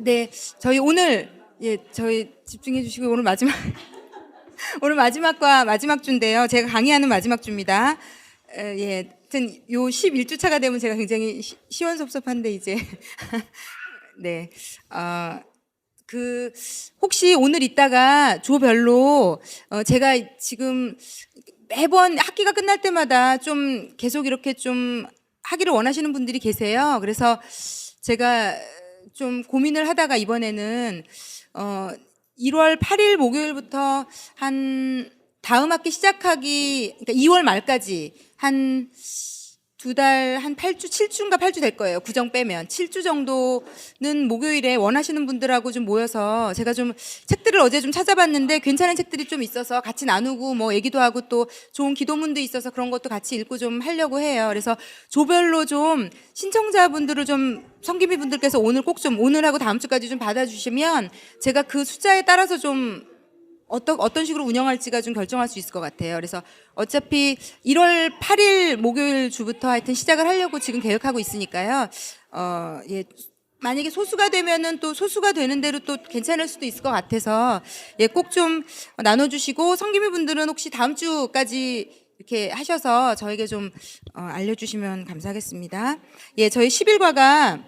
네, 저희 오늘 저희 집중해 주시고 오늘 마지막 오늘 마지막과 마지막 주인데요. 제가 강의하는 마지막 주입니다. 하여튼 요 11주 차가 되면 제가 굉장히 시원섭섭한데 이제 네. 그 혹시 오늘 있다가 조별로 제가 지금 매번 학기가 끝날 때마다 좀 계속 이렇게 좀 하기를 원하시는 분들이 계세요. 그래서 제가 좀 고민을 하다가 이번에는 1월 8일 목요일부터 한 다음 학기 시작하기, 그러니까 2월 말까지 한 2달, 한 8주, 7주인가 8주 될 거예요. 구정 빼면. 7주 정도는 목요일에 원하시는 분들하고 좀 모여서 제가 좀 책들을 어제 좀 찾아봤는데 괜찮은 책들이 좀 있어서 같이 나누고 뭐 얘기도 하고 또 좋은 기도문도 있어서 그런 것도 같이 읽고 좀 하려고 해요. 그래서 조별로 좀 신청자분들을 좀 성김이 분들께서 오늘 꼭 좀 오늘하고 다음 주까지 좀 받아주시면 제가 그 숫자에 따라서 좀 어떤 식으로 운영할지가 좀 결정할 수 있을 것 같아요. 그래서 어차피 1월 8일 목요일 주부터 하여튼 시작을 하려고 지금 계획하고 있으니까요. 만약에 소수가 되면은 또 소수가 되는 대로 또 괜찮을 수도 있을 것 같아서 꼭 좀 나눠주시고 성김이 분들은 혹시 다음 주까지 이렇게 하셔서 저에게 좀 알려주시면 감사하겠습니다. 저희 11과가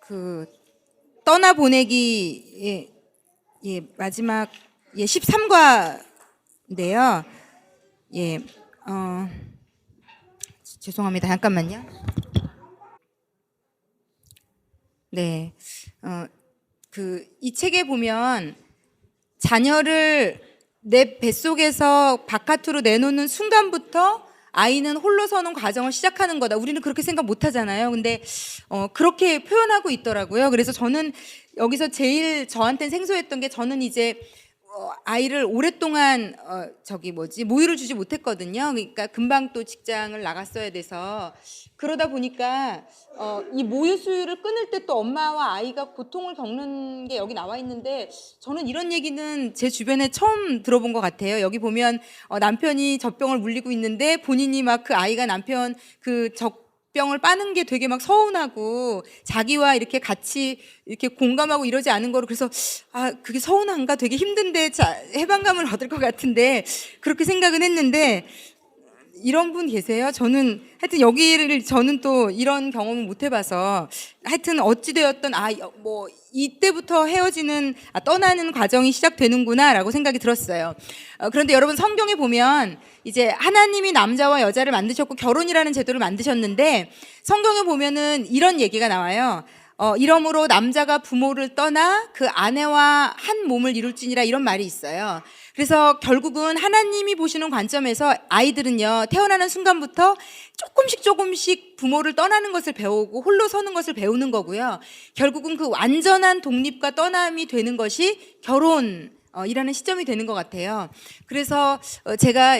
그 떠나보내기 마지막 13과인데요. 죄송합니다. 잠깐만요. 네. 이 책에 보면 자녀를 내 뱃속에서 바깥으로 내놓는 순간부터 아이는 홀로 서는 과정을 시작하는 거다. 우리는 그렇게 생각 못 하잖아요. 근데 그렇게 표현하고 있더라고요. 그래서 저는 여기서 제일 저한테는 생소했던 게 저는 이제 아이를 오랫동안 모유를 주지 못했거든요. 그러니까 금방 또 직장을 나갔어야 돼서 그러다 보니까 이 모유 수유를 끊을 때 또 엄마와 아이가 고통을 겪는 게 여기 나와 있는데 저는 이런 얘기는 제 주변에 처음 들어본 것 같아요. 여기 보면 남편이 젖병을 물리고 있는데 본인이 막 그 아이가 남편 그 젖병을 빠는 게 되게 막 서운하고 자기와 이렇게 같이 이렇게 공감하고 이러지 않은 거로 그래서 그게 서운한가 되게 힘든데 해방감을 얻을 것 같은데 그렇게 생각은 했는데 이런 분 계세요? 저는 하여튼 여기를 저는 또 이런 경험을 못 해봐서 하여튼 어찌되었던 이때부터 헤어지는 떠나는 과정이 시작되는구나라고 생각이 들었어요. 그런데 여러분 성경에 보면 이제 하나님이 남자와 여자를 만드셨고 결혼이라는 제도를 만드셨는데 성경에 보면은 이런 얘기가 나와요. 이러므로 남자가 부모를 떠나 그 아내와 한 몸을 이룰지니라 이런 말이 있어요. 그래서 결국은 하나님이 보시는 관점에서 아이들은요 태어나는 순간부터 조금씩 부모를 떠나는 것을 배우고 홀로 서는 것을 배우는 거고요. 결국은 그 완전한 독립과 떠남이 되는 것이 결혼이라는 시점이 되는 것 같아요. 그래서 제가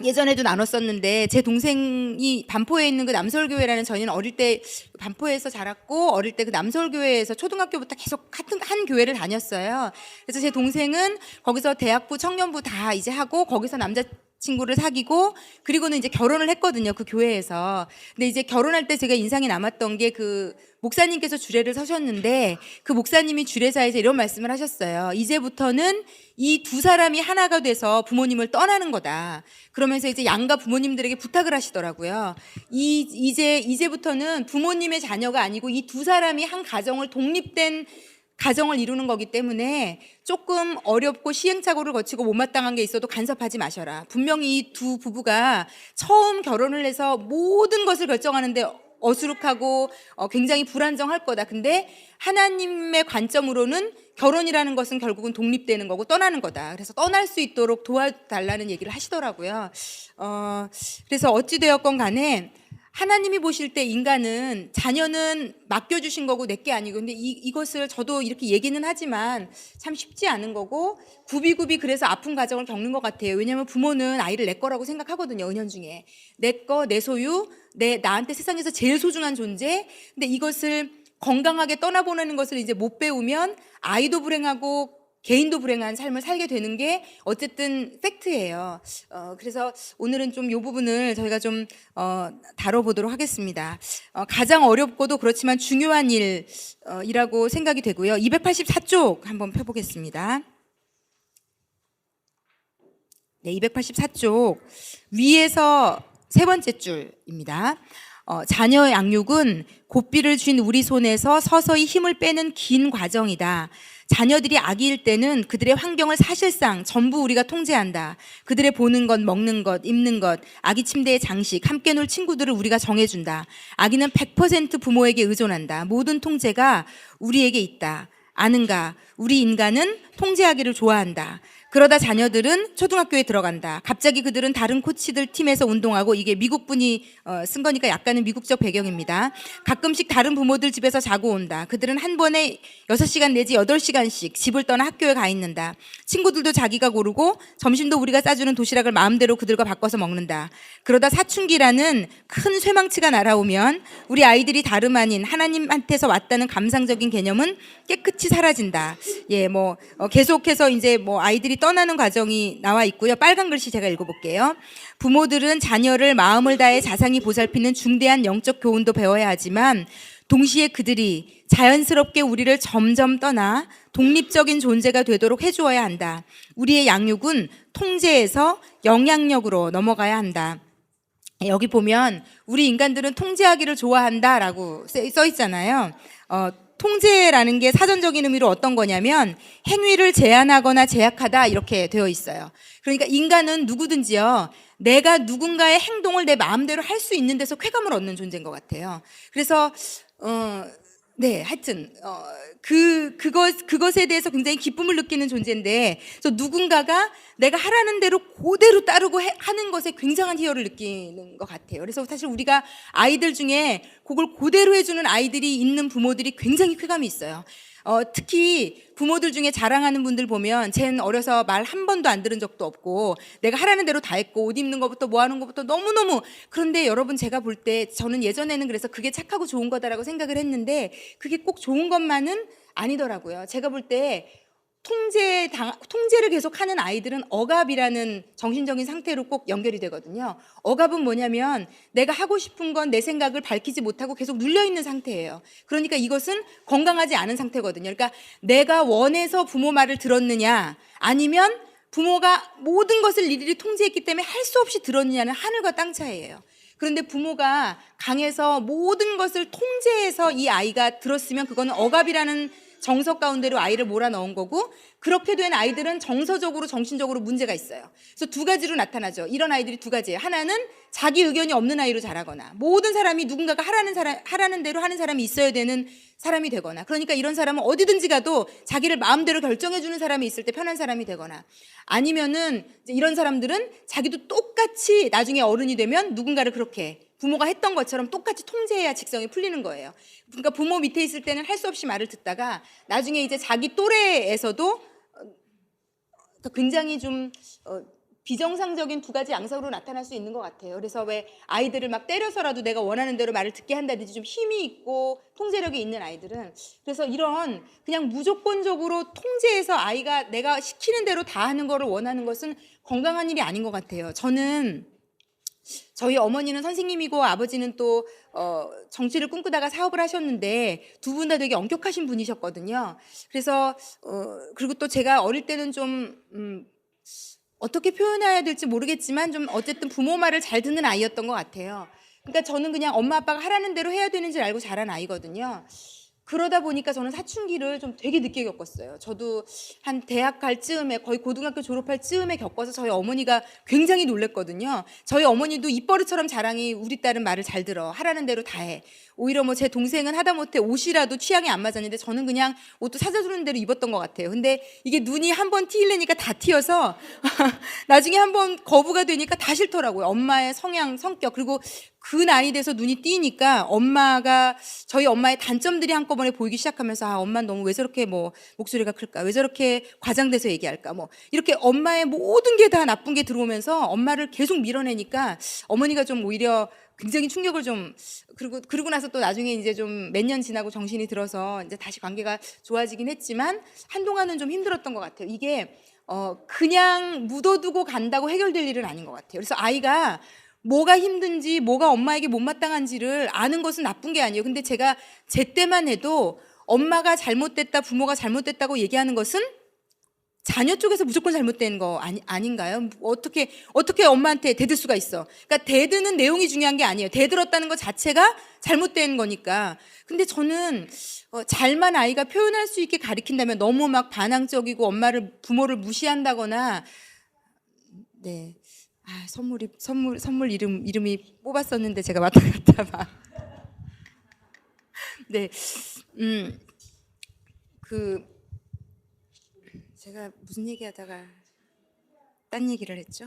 예전에도 나눴었는데 제 동생이 반포에 있는 그 남서울교회라는 저희는 어릴 때 반포에서 자랐고 어릴 때 그 남서울교회에서 초등학교부터 계속 같은 한 교회를 다녔어요. 그래서 제 동생은 거기서 대학부 청년부 다 이제 하고 거기서 남자친구를 사귀고 그리고는 이제 결혼을 했거든요. 그 교회에서. 근데 이제 결혼할 때 제가 인상이 남았던 게 그 목사님께서 주례를 서셨는데 그 목사님이 주례사에서 이런 말씀을 하셨어요. 이제부터는 이 두 사람이 하나가 돼서 부모님을 떠나는 거다. 그러면서 이제 양가 부모님들에게 부탁을 하시더라고요. 이제부터는 부모님의 자녀가 아니고 이 두 사람이 한 가정을 독립된 가정을 이루는 거기 때문에 조금 어렵고 시행착오를 거치고 못마땅한 게 있어도 간섭하지 마셔라. 분명히 이 두 부부가 처음 결혼을 해서 모든 것을 결정하는데 어수룩하고 굉장히 불안정할 거다. 근데 하나님의 관점으로는 결혼이라는 것은 결국은 독립되는 거고 떠나는 거다. 그래서 떠날 수 있도록 도와달라는 얘기를 하시더라고요. 그래서 어찌되었건 간에 하나님이 보실 때 인간은 자녀는 맡겨주신 거고 내게 아니고 근데 이것을 저도 이렇게 얘기는 하지만 참 쉽지 않은 거고 굽이굽이 그래서 아픈 과정을 겪는 것 같아요. 왜냐하면 부모는 아이를 내 거라고 생각하거든요. 은연중에 내 거, 내 소유, 나한테 세상에서 제일 소중한 존재. 근데 이것을 건강하게 떠나보내는 것을 이제 못 배우면 아이도 불행하고 개인도 불행한 삶을 살게 되는 게 어쨌든 팩트예요. 그래서 오늘은 좀 이 부분을 저희가 좀 다뤄보도록 하겠습니다. 가장 어렵고도 그렇지만 중요한 일이라고 생각이 되고요. 284쪽 한번 펴보겠습니다. 네, 284쪽 위에서 세 번째 줄입니다. 자녀 양육은 고삐를 쥔 우리 손에서 서서히 힘을 빼는 긴 과정이다. 자녀들이 아기일 때는 그들의 환경을 사실상 전부 우리가 통제한다. 그들의 보는 것, 먹는 것, 입는 것, 아기 침대의 장식, 함께 놀 친구들을 우리가 정해준다. 아기는 100% 부모에게 의존한다. 모든 통제가 우리에게 있다. 아는가? 우리 인간은 통제하기를 좋아한다. 그러다 자녀들은 초등학교에 들어간다. 갑자기 그들은 다른 코치들 팀에서 운동하고, 이게 미국 분이 쓴 거니까 약간은 미국적 배경입니다. 가끔씩 다른 부모들 집에서 자고 온다. 그들은 한 번에 6시간 내지 8시간씩 집을 떠나 학교에 가 있는다. 친구들도 자기가 고르고 점심도 우리가 싸주는 도시락을 마음대로 그들과 바꿔서 먹는다. 그러다 사춘기라는 큰 쇠망치가 날아오면 우리 아이들이 다름 아닌 하나님한테서 왔다는 감상적인 개념은 깨끗이 사라진다. 계속해서 이제 아이들이 떠나는 과정이 나와 있고요. 빨간 글씨 제가 읽어볼게요. 부모들은 자녀를 마음을 다해 자상히 보살피는 중대한 영적 교훈도 배워야 하지만 동시에 그들이 자연스럽게 우리를 점점 떠나 독립적인 존재가 되도록 해주어야 한다. 우리의 양육은 통제에서 영향력으로 넘어가야 한다. 여기 보면 우리 인간들은 통제하기를 좋아한다라고 써 있잖아요. 통제라는 게 사전적인 의미로 어떤 거냐면 행위를 제한하거나 제약하다 이렇게 되어 있어요. 그러니까 인간은 누구든지요, 내가 누군가의 행동을 내 마음대로 할 수 있는 데서 쾌감을 얻는 존재인 것 같아요. 그래서 하여튼 그것에 대해서 굉장히 기쁨을 느끼는 존재인데, 그래서 누군가가 내가 하라는 대로 그대로 따르고 하는 것에 굉장한 희열을 느끼는 것 같아요. 그래서 사실 우리가 아이들 중에 그걸 그대로 해주는 아이들이 있는 부모들이 굉장히 쾌감이 있어요. 특히 부모들 중에 자랑하는 분들 보면 쟨 어려서 말 한 번도 안 들은 적도 없고 내가 하라는 대로 다 했고 옷 입는 것부터 뭐 하는 것부터 너무너무. 그런데 여러분, 제가 볼 때 저는 예전에는 그래서 그게 착하고 좋은 거다라고 생각을 했는데 그게 꼭 좋은 것만은 아니더라고요. 제가 볼 때 통제를 계속하는 아이들은 억압이라는 정신적인 상태로 꼭 연결이 되거든요. 억압은 뭐냐면 내가 하고 싶은 건 내 생각을 밝히지 못하고 계속 눌려있는 상태예요. 그러니까 이것은 건강하지 않은 상태거든요. 그러니까 내가 원해서 부모 말을 들었느냐, 아니면 부모가 모든 것을 일일이 통제했기 때문에 할 수 없이 들었느냐는 하늘과 땅 차이예요. 그런데 부모가 강해서 모든 것을 통제해서 이 아이가 들었으면 그거는 억압이라는 정서 가운데로 아이를 몰아넣은 거고, 그렇게 된 아이들은 정서적으로 정신적으로 문제가 있어요. 그래서 두 가지로 나타나죠. 이런 아이들이 두 가지예요. 하나는 자기 의견이 없는 아이로 자라거나, 모든 사람이 누군가가 하라는 대로 하는 사람이 있어야 되는 사람이 되거나, 그러니까 이런 사람은 어디든지 가도 자기를 마음대로 결정해 주는 사람이 있을 때 편한 사람이 되거나, 아니면은 이런 사람들은 자기도 똑같이 나중에 어른이 되면 누군가를 그렇게 부모가 했던 것처럼 똑같이 통제해야 직성이 풀리는 거예요. 그러니까 부모 밑에 있을 때는 할 수 없이 말을 듣다가 나중에 이제 자기 또래에서도 굉장히 좀 비정상적인 두 가지 양상으로 나타날 수 있는 것 같아요. 그래서 왜 아이들을 막 때려서라도 내가 원하는 대로 말을 듣게 한다든지 좀 힘이 있고 통제력이 있는 아이들은, 그래서 이런 그냥 무조건적으로 통제해서 아이가 내가 시키는 대로 다 하는 거를 원하는 것은 건강한 일이 아닌 것 같아요. 저희 어머니는 선생님이고 아버지는 또 정치를 꿈꾸다가 사업을 하셨는데 두 분 다 되게 엄격하신 분이셨거든요. 그래서 그리고 또 제가 어릴 때는 좀 어떻게 표현해야 될지 모르겠지만 좀 어쨌든 부모 말을 잘 듣는 아이였던 것 같아요. 그러니까 저는 그냥 엄마 아빠가 하라는 대로 해야 되는 줄 알고 자란 아이거든요. 그러다 보니까 저는 사춘기를 좀 되게 늦게 겪었어요. 저도 한 대학 갈 즈음에, 거의 고등학교 졸업할 즈음에 겪어서 저희 어머니가 굉장히 놀랬거든요. 저희 어머니도 입버릇처럼 자랑이 우리 딸은 말을 잘 들어, 하라는 대로 다 해. 오히려 제 동생은 하다못해 옷이라도 취향이 안 맞았는데 저는 그냥 옷도 사줘주는 대로 입었던 것 같아요. 근데 이게 눈이 한번 튀려니까 다 튀어서 나중에 한번 거부가 되니까 다 싫더라고요. 엄마의 성향, 성격, 그리고 그 나이 돼서 눈이 띄니까 저희 엄마의 단점들이 한꺼번에 보이기 시작하면서 엄마는 너무 왜 저렇게 목소리가 클까? 왜 저렇게 과장돼서 얘기할까? 이렇게 엄마의 모든 게 다 나쁜 게 들어오면서 엄마를 계속 밀어내니까 어머니가 좀 오히려 굉장히 충격을 좀, 그러고 나서 또 나중에 이제 좀 몇 년 지나고 정신이 들어서 이제 다시 관계가 좋아지긴 했지만 한동안은 좀 힘들었던 것 같아요. 이게 그냥 묻어두고 간다고 해결될 일은 아닌 것 같아요. 그래서 아이가 뭐가 힘든지 뭐가 엄마에게 못마땅한지를 아는 것은 나쁜 게 아니에요. 근데 제가 제 때만 해도 엄마가 잘못됐다, 부모가 잘못됐다고 얘기하는 것은 자녀 쪽에서 무조건 잘못된 거 아닌가요? 어떻게 엄마한테 대들 수가 있어? 그러니까 대드는 내용이 중요한 게 아니에요. 대들었다는 것 자체가 잘못된 거니까. 근데 저는 잘만 아이가 표현할 수 있게 가르친다면 너무 막 반항적이고 부모를 무시한다거나, 네. 선물 이름이 뽑았었는데 제가 왔다 갔다 막. 네. 제가 무슨 얘기하다가 딴 얘기를 했죠?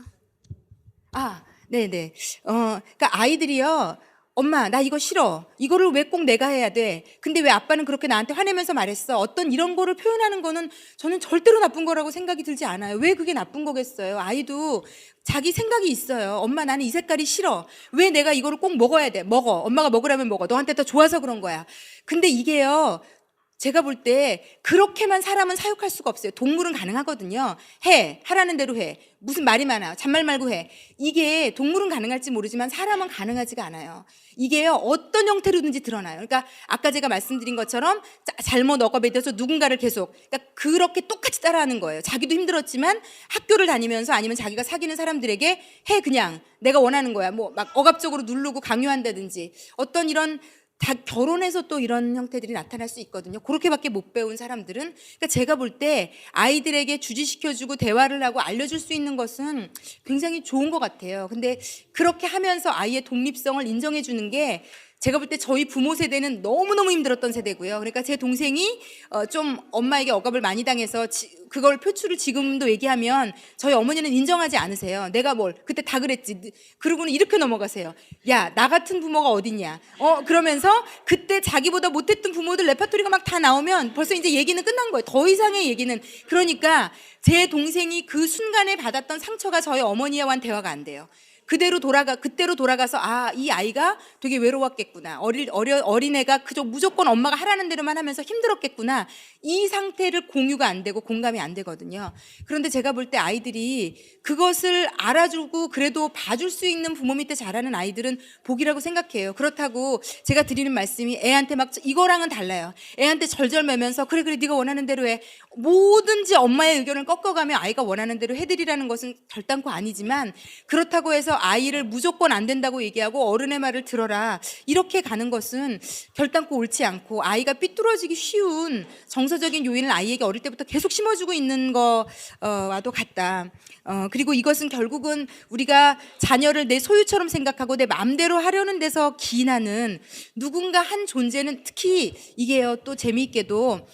네네. 그러니까 아이들이요, 엄마 나 이거 싫어, 이거를 왜 꼭 내가 해야 돼, 근데 왜 아빠는 그렇게 나한테 화내면서 말했어, 어떤 이런 거를 표현하는 거는 저는 절대로 나쁜 거라고 생각이 들지 않아요. 왜 그게 나쁜 거겠어요? 아이도 자기 생각이 있어요. 엄마 나는 이 색깔이 싫어, 왜 내가 이거를 꼭 먹어야 돼? 먹어, 엄마가 먹으라면 먹어, 너한테 더 좋아서 그런 거야. 근데 이게요, 제가 볼 때 그렇게만 사람은 사육할 수가 없어요. 동물은 가능하거든요. 하라는 대로 해. 무슨 말이 많아, 잔말 말고 해. 이게 동물은 가능할지 모르지만 사람은 가능하지가 않아요. 이게요, 어떤 형태로든지 드러나요. 그러니까 아까 제가 말씀드린 것처럼 잘못 억압에대해서 누군가를 계속, 그러니까 그렇게 똑같이 따라하는 거예요. 자기도 힘들었지만 학교를 다니면서 아니면 자기가 사귀는 사람들에게 그냥 내가 원하는 거야, 뭐 막 억압적으로 누르고 강요한다든지, 어떤 이런 다 결혼해서 또 이런 형태들이 나타날 수 있거든요. 그렇게밖에 못 배운 사람들은. 그러니까 제가 볼 때 아이들에게 주지시켜주고 대화를 하고 알려줄 수 있는 것은 굉장히 좋은 것 같아요. 근데 그렇게 하면서 아이의 독립성을 인정해 주는 게 제가 볼 때 저희 부모 세대는 너무너무 힘들었던 세대고요. 그러니까 제 동생이 좀 엄마에게 억압을 많이 당해서 그걸 표출을 지금도 얘기하면 저희 어머니는 인정하지 않으세요. 내가 그때 다 그랬지. 그러고는 이렇게 넘어가세요. 야, 나 같은 부모가 어딨냐. 그러면서 그때 자기보다 못했던 부모들 레파토리가 막 다 나오면 벌써 이제 얘기는 끝난 거예요. 더 이상의 얘기는. 그러니까 제 동생이 그 순간에 받았던 상처가 저희 어머니와는 대화가 안 돼요. 그때로 돌아가서 이 아이가 되게 외로웠겠구나, 어린애가 그저 무조건 엄마가 하라는 대로만 하면서 힘들었겠구나, 이 상태를 공유가 안 되고 공감이 안 되거든요. 그런데 제가 볼 때 아이들이 그것을 알아주고 그래도 봐줄 수 있는 부모 밑에 자라는 아이들은 복이라고 생각해요. 그렇다고 제가 드리는 말씀이 애한테 막 이거랑은 달라요. 애한테 절절매면서 그래 네가 원하는 대로 해, 뭐든지 엄마의 의견을 꺾어가며 아이가 원하는 대로 해드리라는 것은 결단코 아니지만, 그렇다고 해서 아이를 무조건 안 된다고 얘기하고 어른의 말을 들어라 이렇게 가는 것은 결단코 옳지 않고, 아이가 삐뚤어지기 쉬운 정서적인 요인을 아이에게 어릴 때부터 계속 심어주고 있는 거와도 같다. 그리고 이것은 결국은 우리가 자녀를 내 소유처럼 생각하고 내 마음대로 하려는 데서 기인하는 누군가 한 존재는, 특히 이게요, 또 재미있게도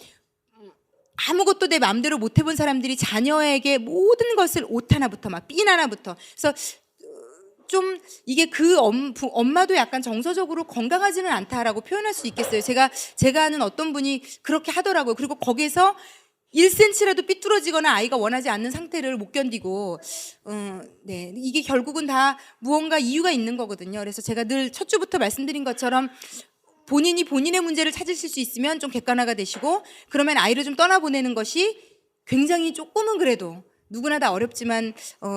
아무것도 내 마음대로 못 해본 사람들이 자녀에게 모든 것을 옷 하나부터 막 핀 하나부터, 그래서 좀 이게 엄마도 약간 정서적으로 건강하지는 않다라고 표현할 수 있겠어요. 제가 아는 어떤 분이 그렇게 하더라고요. 그리고 거기서 1cm라도 삐뚤어지거나 아이가 원하지 않는 상태를 못 견디고, 이게 결국은 다 무언가 이유가 있는 거거든요. 그래서 제가 늘 첫 주부터 말씀드린 것처럼 본인이 본인의 문제를 찾으실 수 있으면 좀 객관화가 되시고, 그러면 아이를 좀 떠나보내는 것이 굉장히 조금은 그래도, 누구나 다 어렵지만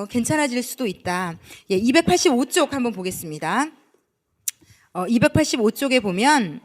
괜찮아질 수도 있다. 285쪽 한번 보겠습니다. 285쪽에 보면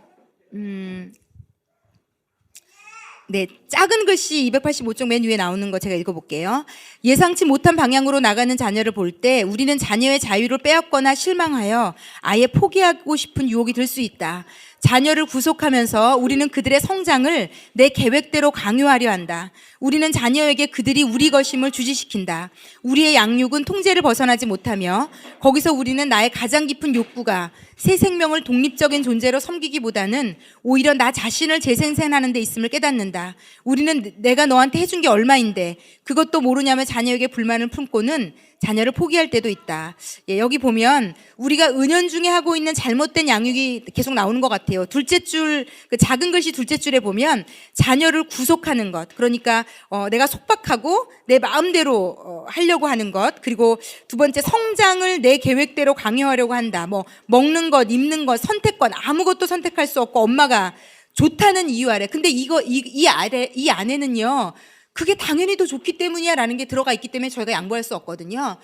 작은 글씨 285쪽 맨 위에 나오는 거 제가 읽어볼게요. 예상치 못한 방향으로 나가는 자녀를 볼 때 우리는 자녀의 자유를 빼앗거나 실망하여 아예 포기하고 싶은 유혹이 들 수 있다. 자녀를 구속하면서 우리는 그들의 성장을 내 계획대로 강요하려 한다. 우리는 자녀에게 그들이 우리 것임을 주지시킨다. 우리의 양육은 통제를 벗어나지 못하며 거기서 우리는 나의 가장 깊은 욕구가 새 생명을 독립적인 존재로 섬기기보다는 오히려 나 자신을 재생산하는 데 있음을 깨닫는다. 우리는 내가 너한테 해준 게 얼마인데 그것도 모르냐며 자녀에게 불만을 품고는 자녀를 포기할 때도 있다. 예, 여기 보면 우리가 은연중에 하고 있는 잘못된 양육이 계속 나오는 것 같아요. 둘째 줄, 그 작은 글씨 둘째 줄에 보면 자녀를 구속하는 것. 그러니까 내가 속박하고 내 마음대로 하려고 하는 것. 그리고 두 번째, 성장을 내 계획대로 강요하려고 한다. 뭐 먹는 것, 입는 것, 선택권 아무것도 선택할 수 없고 엄마가 좋다는 이유 아래. 근데 이 안에는요, 그게 당연히 더 좋기 때문이야 라는 게 들어가 있기 때문에 저희가 양보할 수 없거든요.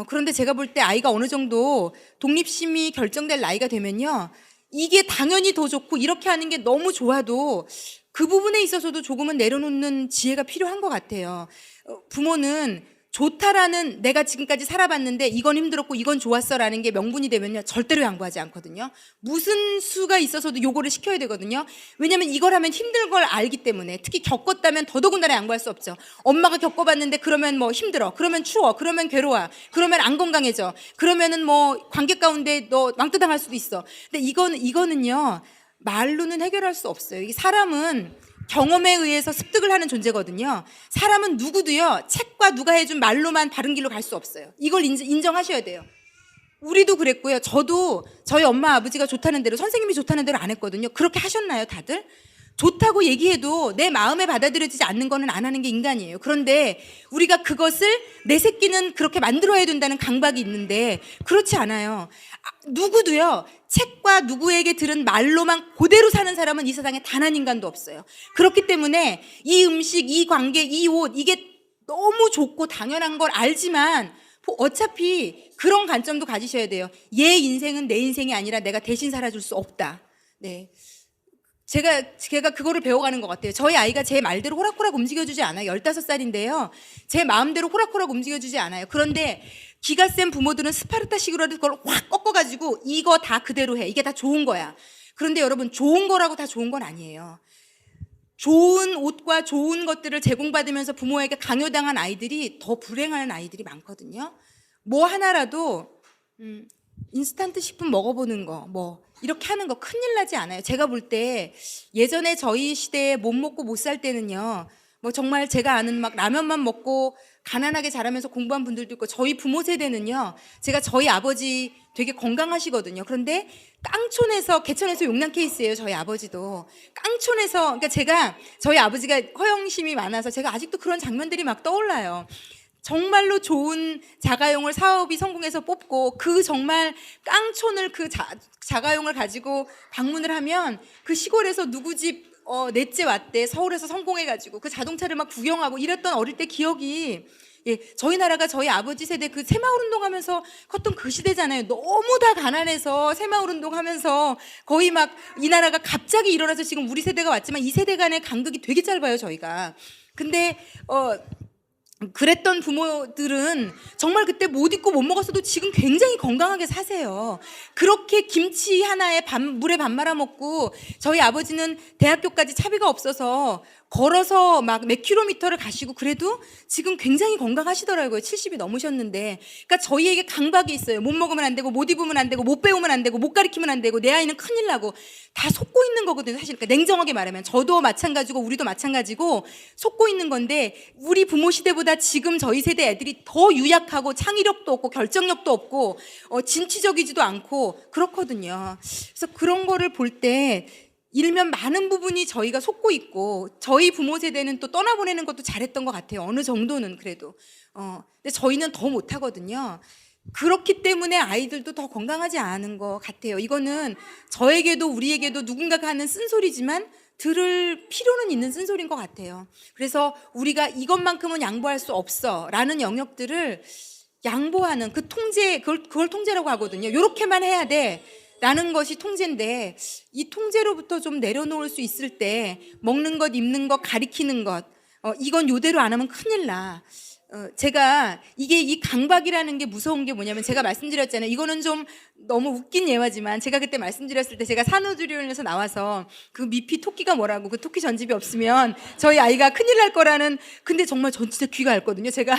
그런데 제가 볼 때 아이가 어느 정도 독립심이 결정될 나이가 되면요, 이게 당연히 더 좋고 이렇게 하는 게 너무 좋아도 그 부분에 있어서도 조금은 내려놓는 지혜가 필요한 것 같아요. 부모는 좋다라는, 내가 지금까지 살아봤는데 이건 힘들었고 이건 좋았어라는 게 명분이 되면요, 절대로 양보하지 않거든요. 무슨 수가 있어서도 요거를 시켜야 되거든요. 왜냐면 이걸 하면 힘든 걸 알기 때문에. 특히 겪었다면 더더군다나 양보할 수 없죠. 엄마가 겪어봤는데 그러면 뭐 힘들어, 그러면 추워, 그러면 괴로워, 그러면 안 건강해져, 그러면은 뭐 관계 가운데 너 왕따당할 수도 있어. 근데 이거는요, 말로는 해결할 수 없어요. 이 사람은 경험에 의해서 습득을 하는 존재거든요. 사람은 누구도요, 책과 누가 해준 말로만 바른 길로 갈 수 없어요. 이걸 인정하셔야 돼요. 우리도 그랬고요. 저도 저희 엄마 아버지가 좋다는 대로, 선생님이 좋다는 대로 안 했거든요. 그렇게 하셨나요, 다들? 좋다고 얘기해도 내 마음에 받아들여지지 않는 거는 안 하는 게 인간이에요. 그런데 우리가 그것을 내 새끼는 그렇게 만들어야 된다는 강박이 있는데 그렇지 않아요. 누구도요, 책과 누구에게 들은 말로만 그대로 사는 사람은 이 세상에 단 한 인간도 없어요. 그렇기 때문에 이 음식, 이 관계, 이 옷, 이게 너무 좋고 당연한 걸 알지만 어차피 그런 관점도 가지셔야 돼요. 얘 인생은 내 인생이 아니라 내가 대신 살아줄 수 없다. 네. 제가 그거를 배워가는 것 같아요. 저희 아이가 제 말대로 호락호락 움직여주지 않아요. 15살인데요. 제 마음대로 호락호락 움직여주지 않아요. 그런데 기가 센 부모들은 스파르타식으로라도 그걸 확 꺾어가지고 이거 다 그대로 해. 이게 다 좋은 거야. 그런데 여러분, 좋은 거라고 다 좋은 건 아니에요. 좋은 옷과 좋은 것들을 제공받으면서 부모에게 강요당한 아이들이 더 불행한 아이들이 많거든요. 뭐 하나라도 인스턴트 식품 먹어보는 거, 뭐 이렇게 하는 거 큰일 나지 않아요. 제가 볼 때 예전에 저희 시대에 못 먹고 못 살 때는요, 뭐 정말 제가 아는 막 라면만 먹고 가난하게 자라면서 공부한 분들도 있고, 저희 부모 세대는요, 제가 저희 아버지 되게 건강하시거든요. 그런데 깡촌에서, 개천에서 용난 케이스예요. 저희 아버지도 깡촌에서. 그러니까 제가, 저희 아버지가 허영심이 많아서 제가 아직도 그런 장면들이 막 떠올라요. 정말로 좋은 자가용을 사업이 성공해서 뽑고, 그 정말 깡촌을, 그 자가용을 가지고 방문을 하면 그 시골에서 누구 집 넷째 왔대, 서울에서 성공해가지고 그 자동차를 막 구경하고 이랬던 어릴 때 기억이, 예, 저희 나라가 저희 아버지 세대 그 새마을 운동하면서 컸던 그 시대잖아요. 너무 다 가난해서 새마을 운동하면서 거의 막 이 나라가 갑자기 일어나서 지금 우리 세대가 왔지만 이 세대 간의 간극이 되게 짧아요, 저희가. 근데 그랬던 부모들은 정말 그때 못 입고 못 먹었어도 지금 굉장히 건강하게 사세요. 그렇게 김치 하나에 물에 밥 말아 먹고, 저희 아버지는 대학교까지 차비가 없어서 걸어서 막 몇 킬로미터를 가시고 그래도 지금 굉장히 건강하시더라고요. 70이 넘으셨는데. 그러니까 저희에게 강박이 있어요. 못 먹으면 안 되고, 못 입으면 안 되고, 못 배우면 안 되고, 못 가르치면 안 되고, 내 아이는 큰일 나고, 다 속고 있는 거거든요. 사실 그러니까 냉정하게 말하면 저도 마찬가지고 우리도 마찬가지고 속고 있는 건데, 우리 부모 시대보다 지금 저희 세대 애들이 더 유약하고 창의력도 없고 결정력도 없고 진취적이지도 않고 그렇거든요. 그래서 그런 거를 볼 때 일면 많은 부분이 저희가 속고 있고, 저희 부모 세대는 또 떠나보내는 것도 잘했던 것 같아요. 어느 정도는 그래도. 근데 저희는 더 못하거든요. 그렇기 때문에 아이들도 더 건강하지 않은 것 같아요. 이거는 저에게도 우리에게도 누군가가 하는 쓴소리지만 들을 필요는 있는 쓴소리인 것 같아요. 그래서 우리가 이것만큼은 양보할 수 없어 라는 영역들을 양보하는 그 통제, 그걸 통제라고 하거든요. 이렇게만 해야 돼 라는 것이 통제인데, 이 통제로부터 좀 내려놓을 수 있을 때 먹는 것, 입는 것, 가리키는 것, 이건 요대로 안 하면 큰일 나. 제가 이 강박이라는 게 무서운 게 뭐냐면, 제가 말씀드렸잖아요. 이거는 좀 너무 웃긴 예화지만, 제가 그때 말씀드렸을 때 제가 산후조리원에서 나와서 그 미피 토끼가 뭐라고, 그 토끼 전집이 없으면 저희 아이가 큰일 날 거라는, 근데 정말 전 진짜 귀가 얇거든요. 제가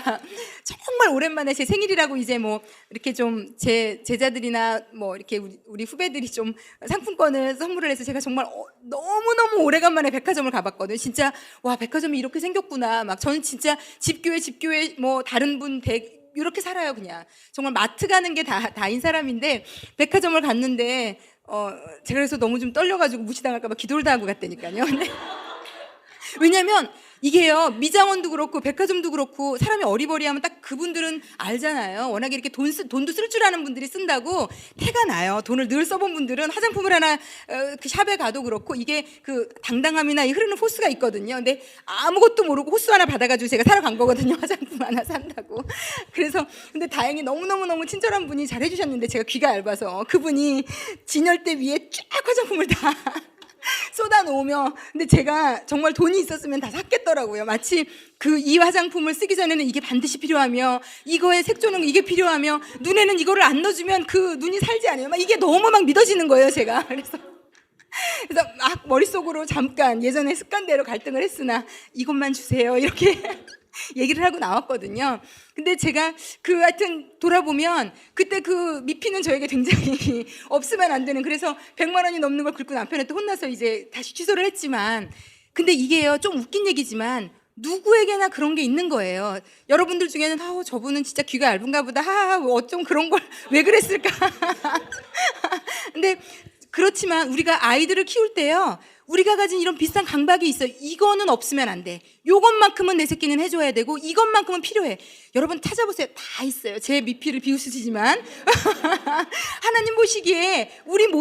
정말 오랜만에 제 생일이라고 이제 뭐 이렇게 좀 제 제자들이나 뭐 이렇게 우리 후배들이 좀 상품권을 선물을 해서 제가 정말 너무너무 오래간만에 백화점을 가봤거든요. 진짜 와, 백화점이 이렇게 생겼구나. 막 저는 진짜 집교회 뭐 다른 분 이렇게 살아요. 그냥 정말 마트 가는 게 다인 사람인데 백화점을 갔는데 제가 그래서 너무 좀 떨려가지고 무시당할까 봐 기도를 다 하고 갔다니까요. 근데 왜냐면 이게요, 미장원도 그렇고 백화점도 그렇고 사람이 어리버리하면 딱 그분들은 알잖아요. 워낙에 이렇게 돈도 쓸 줄 아는 분들이 쓴다고 태가 나요. 돈을 늘 써본 분들은 화장품을 하나 그 샵에 가도 그렇고 이게 그 당당함이나 이 흐르는 포스가 있거든요. 근데 아무것도 모르고 호수 하나 받아가지고 제가 사러 간 거거든요. 화장품 하나 산다고. 그래서 근데 다행히 너무너무 친절한 분이 잘 해주셨는데 제가 귀가 얇아서 그분이 진열대 위에 쫙 화장품을 다 쏟아 놓으며, 근데 제가 정말 돈이 있었으면 다 샀겠더라고요. 마치 이 화장품을 쓰기 전에는 이게 반드시 필요하며 이거의 색조는 이게 필요하며 눈에는 이거를 안 넣어주면 그 눈이 살지 않아요. 막 이게 너무 막 믿어지는 거예요, 제가. 그래서 막 머릿속으로 잠깐 예전에 습관대로 갈등을 했으나 이것만 주세요 이렇게 얘기를 하고 나왔거든요. 근데 제가 하여튼 돌아보면 그때 그 미피는 저에게 굉장히 없으면 안 되는, 그래서 100만 원이 넘는 걸 긁고 남편한테 혼나서 이제 다시 취소를 했지만, 근데 이게요, 좀 웃긴 얘기지만 누구에게나 그런 게 있는 거예요. 여러분들 중에는 저분은 진짜 귀가 얇은가 보다, 하하, 어쩜 그런 걸 왜 그랬을까. 근데 그렇지만 우리가 아이들을 키울 때요, 우리가 가진 이런 비싼 강박이 있어요. 이거는 없으면 안 돼. 요것만큼은 내 새끼는 해줘야 되고 이것만큼은 필요해. 여러분 찾아보세요. 다 있어요. 제 미피를 비웃으시지만 하나님 보시기에 우리가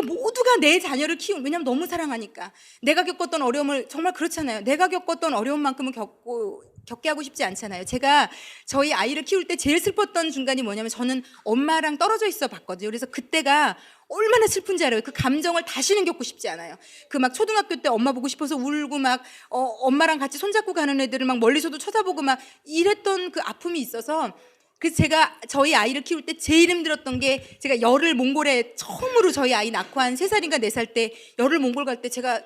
모두가 내 자녀를 키우는, 왜냐하면 너무 사랑하니까. 내가 겪었던 어려움을, 정말 그렇잖아요. 내가 겪었던 어려움만큼은 겪게 하고 싶지 않잖아요. 제가 저희 아이를 키울 때 제일 슬펐던 순간이 뭐냐면, 저는 엄마랑 떨어져 있어 봤거든요. 그래서 그때가 얼마나 슬픈지 알아요. 그 감정을 다시는 겪고 싶지 않아요. 그 막 초등학교 때 엄마 보고 싶어서 울고 막 엄마랑 같이 손잡고 가는 애들을 막 멀리서도 쳐다보고 막 이랬던 그 아픔이 있어서, 그래서 제가 저희 아이를 키울 때 제일 힘들었던 게, 제가 열흘 몽골에 처음으로 저희 아이 낳고 한 3살인가 4살 때 열흘 몽골 갈 때 제가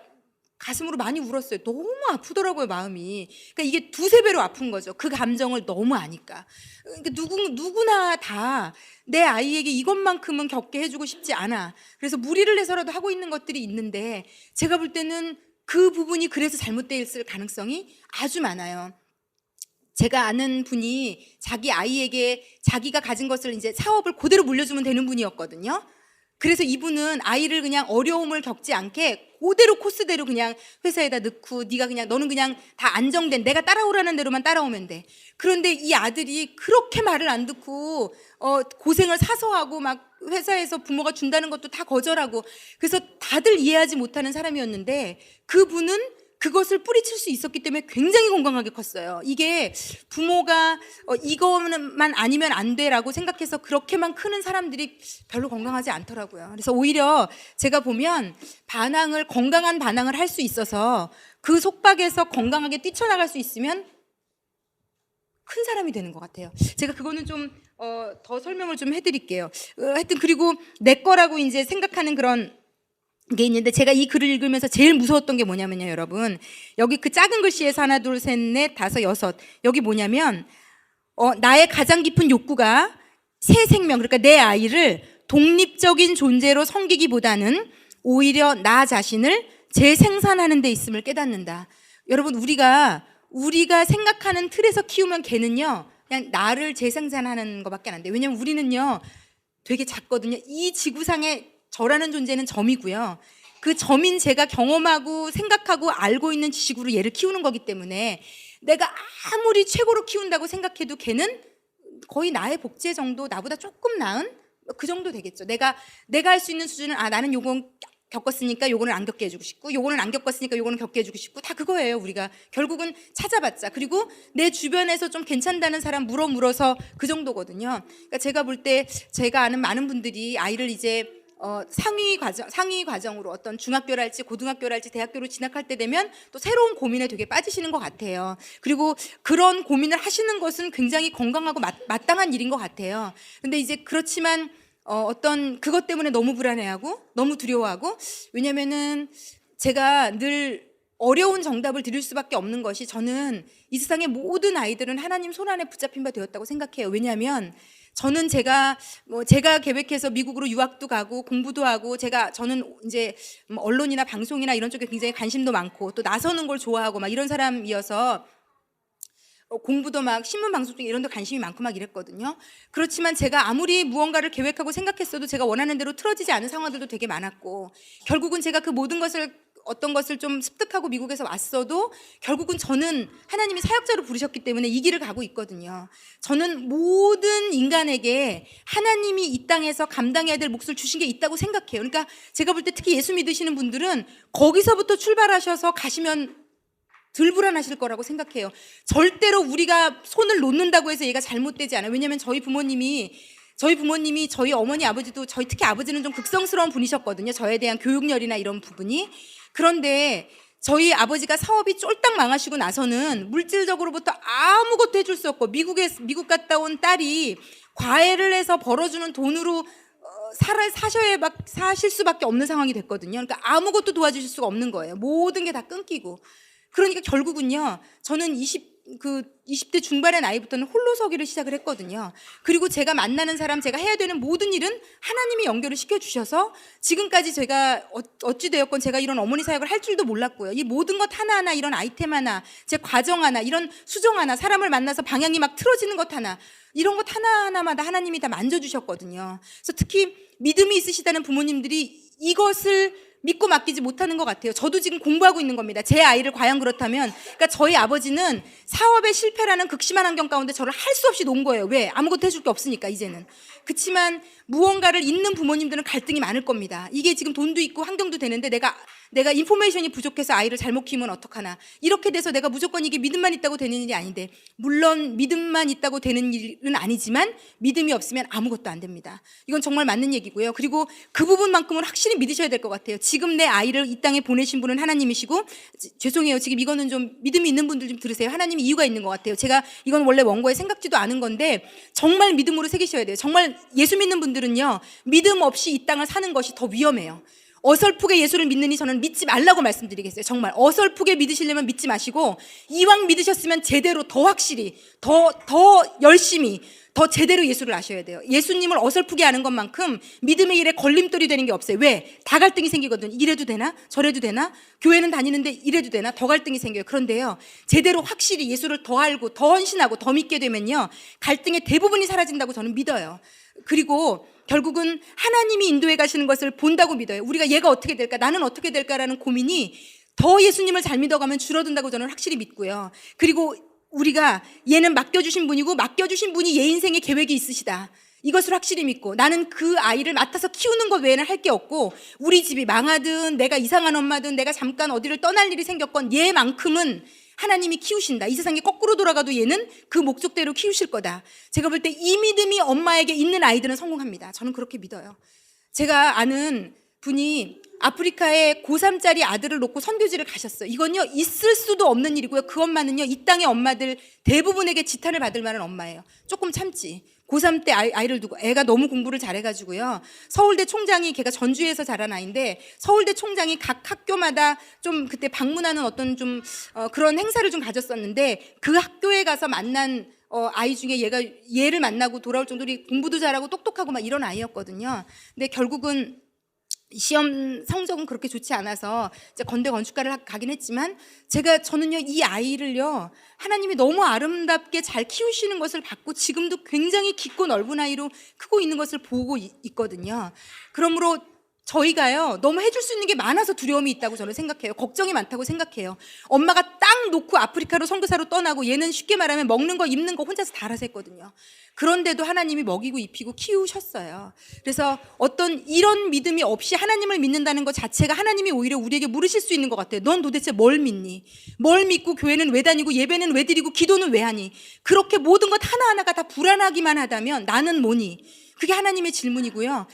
가슴으로 많이 울었어요. 너무 아프더라고요, 마음이. 그러니까 이게 2~3배로 아픈 거죠. 그 감정을 너무 아니까. 그러니까 누구나 다 내 아이에게 이것만큼은 겪게 해주고 싶지 않아. 그래서 무리를 해서라도 하고 있는 것들이 있는데, 제가 볼 때는 그 부분이 그래서 잘못되어 있을 가능성이 아주 많아요. 제가 아는 분이 자기 아이에게 자기가 가진 것을 이제 사업을 그대로 물려주면 되는 분이었거든요. 그래서 이분은 아이를 그냥 어려움을 겪지 않게 그대로 코스대로 그냥 회사에다 넣고, 너는 그냥 다 안정된, 내가 따라오라는 대로만 따라오면 돼. 그런데 이 아들이 그렇게 말을 안 듣고 고생을 사서 하고, 막 회사에서 부모가 준다는 것도 다 거절하고, 그래서 다들 이해하지 못하는 사람이었는데, 그분은 그것을 뿌리칠 수 있었기 때문에 굉장히 건강하게 컸어요. 이게 부모가 이거만 아니면 안 돼라고 생각해서 그렇게만 크는 사람들이 별로 건강하지 않더라고요. 그래서 오히려 제가 보면 건강한 반항을 할 수 있어서 그 속박에서 건강하게 뛰쳐나갈 수 있으면 큰 사람이 되는 것 같아요. 제가 그거는 좀 더 설명을 좀 해드릴게요. 하여튼 그리고 내 거라고 이제 생각하는 그런 게 있는데, 제가 이 글을 읽으면서 제일 무서웠던 게 뭐냐면요, 여러분, 여기 그 작은 글씨에서 하나, 둘, 셋, 넷, 다섯, 여섯, 여기 뭐냐면 나의 가장 깊은 욕구가 새 생명, 그러니까 내 아이를 독립적인 존재로 섬기기보다는 오히려 나 자신을 재생산하는 데 있음을 깨닫는다. 여러분, 우리가 생각하는 틀에서 키우면 걔는요, 그냥 나를 재생산하는 것밖에 안 돼요. 왜냐면 우리는요 되게 작거든요. 이 지구상에 저라는 존재는 점이고요. 그 점인 제가 경험하고 생각하고 알고 있는 지식으로 얘를 키우는 거기 때문에, 내가 아무리 최고로 키운다고 생각해도 걔는 거의 나의 복제 정도, 나보다 조금 나은 그 정도 되겠죠. 내가 할 수 있는 수준은, 나는 요건 겪었으니까 요거는 안 겪게 해주고 싶고, 요거는 안 겪었으니까 요거는 겪게 해주고 싶고, 다 그거예요. 우리가 결국은 찾아봤자. 그리고 내 주변에서 좀 괜찮다는 사람 물어서 그 정도거든요. 그러니까 제가 볼 때, 제가 아는 많은 분들이 아이를 이제 상위 과정으로 어떤 중학교랄지 고등학교랄지 대학교로 진학할 때 되면 또 새로운 고민에 되게 빠지시는 것 같아요. 그리고 그런 고민을 하시는 것은 굉장히 건강하고 마땅한 일인 것 같아요. 근데 이제 그렇지만 어떤 그것 때문에 너무 불안해하고 너무 두려워하고, 왜냐면은 제가 늘 어려운 정답을 드릴 수밖에 없는 것이, 저는 이 세상의 모든 아이들은 하나님 손안에 붙잡힌 바 되었다고 생각해요. 왜냐하면 저는 제가 계획해서 미국으로 유학도 가고 공부도 하고, 저는 이제 언론이나 방송이나 이런 쪽에 굉장히 관심도 많고 또 나서는 걸 좋아하고 막 이런 사람이어서 공부도 막 신문 방송 중 이런 데 관심이 많고 막 이랬거든요. 그렇지만 제가 아무리 무언가를 계획하고 생각했어도 제가 원하는 대로 틀어지지 않은 상황들도 되게 많았고, 결국은 제가 그 모든 것을 어떤 것을 좀 습득하고 미국에서 왔어도 결국은 저는 하나님이 사역자로 부르셨기 때문에 이 길을 가고 있거든요. 저는 모든 인간에게 하나님이 이 땅에서 감당해야 될 몫을 주신 게 있다고 생각해요. 그러니까 제가 볼 때 특히 예수 믿으시는 분들은 거기서부터 출발하셔서 가시면 덜 불안하실 거라고 생각해요. 절대로 우리가 손을 놓는다고 해서 얘가 잘못되지 않아요. 왜냐하면 저희 부모님이 저희 어머니 아버지도 저희 특히 아버지는 좀 극성스러운 분이셨거든요. 저에 대한 교육열이나 이런 부분이. 그런데 저희 아버지가 사업이 쫄딱 망하시고 나서는 물질적으로부터 아무것도 해줄 수 없고 미국 갔다 온 딸이 과외를 해서 벌어주는 돈으로 사실 수밖에 없는 상황이 됐거든요. 그러니까 아무것도 도와주실 수가 없는 거예요. 모든 게 다 끊기고. 그러니까 결국은요, 저는 20대 중반의 나이부터는 홀로 서기를 시작을 했거든요. 그리고 제가 만나는 사람, 제가 해야 되는 모든 일은 하나님이 연결을 시켜주셔서 지금까지 제가 어찌되었건 제가 이런 어머니 사역을 할 줄도 몰랐고요. 이 모든 것 하나하나, 이런 아이템 하나, 제 과정 하나, 이런 수정 하나, 사람을 만나서 방향이 막 틀어지는 것 하나, 이런 것 하나하나마다 하나님이 다 만져주셨거든요. 그래서 특히 믿음이 있으시다는 부모님들이 이것을 믿고 맡기지 못하는 것 같아요. 저도 지금 공부하고 있는 겁니다. 제 아이를 과연 그렇다면, 그러니까 저희 아버지는 사업의 실패라는 극심한 환경 가운데 저를 할 수 없이 놓은 거예요. 왜? 아무것도 해줄 게 없으니까 이제는. 그렇지만 무언가를 잇는 부모님들은 갈등이 많을 겁니다. 이게 지금 돈도 있고 환경도 되는데 내가 인포메이션이 부족해서 아이를 잘못 키우면 어떡하나. 이렇게 돼서 내가 무조건 이게 믿음만 있다고 되는 일이 아닌데, 물론 믿음만 있다고 되는 일은 아니지만 믿음이 없으면 아무것도 안 됩니다. 이건 정말 맞는 얘기고요. 그리고 그 부분만큼은 확실히 믿으셔야 될 것 같아요. 지금 내 아이를 이 땅에 보내신 분은 하나님이시고, 죄송해요. 지금 이거는 좀 믿음이 있는 분들 좀 들으세요. 하나님이 이유가 있는 것 같아요. 제가 이건 원래 원고에 생각지도 않은 건데 정말 믿음으로 새기셔야 돼요. 정말 예수 믿는 분들은요, 믿음 없이 이 땅을 사는 것이 더 위험해요. 어설프게 예수를 믿느니 저는 믿지 말라고 말씀드리겠어요. 정말 어설프게 믿으시려면 믿지 마시고, 이왕 믿으셨으면 제대로 더 확실히 더 열심히 더 제대로 예수를 아셔야 돼요. 예수님을 어설프게 아는 것만큼 믿음의 일에 걸림돌이 되는 게 없어요. 왜? 다 갈등이 생기거든요. 이래도 되나? 저래도 되나? 교회는 다니는데 이래도 되나? 더 갈등이 생겨요. 그런데요, 제대로 확실히 예수를 더 알고 더 헌신하고 더 믿게 되면요, 갈등의 대부분이 사라진다고 저는 믿어요. 그리고 결국은 하나님이 인도해 가시는 것을 본다고 믿어요. 우리가 얘가 어떻게 될까? 나는 어떻게 될까라는 고민이 더 예수님을 잘 믿어가면 줄어든다고 저는 확실히 믿고요. 그리고 우리가 얘는 맡겨주신 분이고 맡겨주신 분이 얘 인생에 계획이 있으시다. 이것을 확실히 믿고 나는 그 아이를 맡아서 키우는 것 외에는 할 게 없고, 우리 집이 망하든 내가 이상한 엄마든 내가 잠깐 어디를 떠날 일이 생겼건 얘만큼은 하나님이 키우신다. 이 세상이 거꾸로 돌아가도 얘는 그 목적대로 키우실 거다. 제가 볼 때 이 믿음이 엄마에게 있는 아이들은 성공합니다. 저는 그렇게 믿어요. 제가 아는 분이 아프리카에 고3짜리 아들을 놓고 선교지를 가셨어요. 이건요, 있을 수도 없는 일이고요. 그 엄마는요, 이 땅의 엄마들 대부분에게 지탄을 받을 만한 엄마예요. 조금 참지. 고3 때 아이를 두고, 애가 너무 공부를 잘해가지고요, 서울대 총장이, 걔가 전주에서 자란 아이인데 서울대 총장이 각 학교마다 좀 그때 방문하는 어떤 좀 그런 행사를 좀 가졌었는데, 그 학교에 가서 만난 아이 중에 얘를 만나고 돌아올 정도로 공부도 잘하고 똑똑하고 막 이런 아이였거든요. 근데 결국은 시험 성적은 그렇게 좋지 않아서 이제 건대 건축과를 가긴 했지만, 저는요, 이 아이를요, 하나님이 너무 아름답게 잘 키우시는 것을 봤고, 지금도 굉장히 깊고 넓은 아이로 크고 있는 것을 보고 있거든요. 그러므로 저희가요, 너무 해줄 수 있는 게 많아서 두려움이 있다고 저는 생각해요. 걱정이 많다고 생각해요. 엄마가 딱 놓고 아프리카로 선교사로 떠나고 얘는 쉽게 말하면 먹는 거 입는 거 혼자서 다 알아서 했거든요. 그런데도 하나님이 먹이고 입히고 키우셨어요. 그래서 어떤 이런 믿음이 없이 하나님을 믿는다는 것 자체가 하나님이 오히려 우리에게 물으실 수 있는 것 같아요. 넌 도대체 뭘 믿니? 뭘 믿고 교회는 왜 다니고 예배는 왜 드리고 기도는 왜 하니? 그렇게 모든 것 하나하나가 다 불안하기만 하다면 나는 뭐니? 그게 하나님의 질문이고요.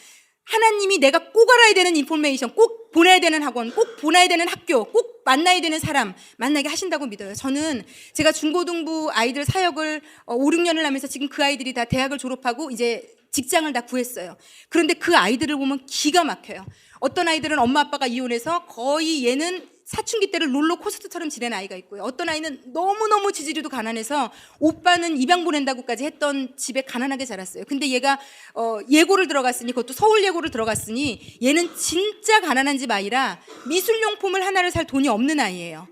하나님이 내가 꼭 알아야 되는 인포메이션, 꼭 보내야 되는 학원, 꼭 보내야 되는 학교, 꼭 만나야 되는 사람 만나게 하신다고 믿어요. 저는 제가 중고등부 아이들 사역을 5, 6년을 하면서 지금 그 아이들이 다 대학을 졸업하고 이제 직장을 다 구했어요. 그런데 그 아이들을 보면 기가 막혀요. 어떤 아이들은 엄마 아빠가 이혼해서 거의 얘는 사춘기 때를 롤러코스터처럼 지낸 아이가 있고요. 어떤 아이는 너무너무 지지리도 가난해서 오빠는 입양 보낸다고까지 했던 집에 가난하게 자랐어요. 근데 얘가 예고를 들어갔으니, 그것도 서울 예고를 들어갔으니 얘는 진짜 가난한 집 아이라 미술용품을 하나를 살 돈이 없는 아이예요.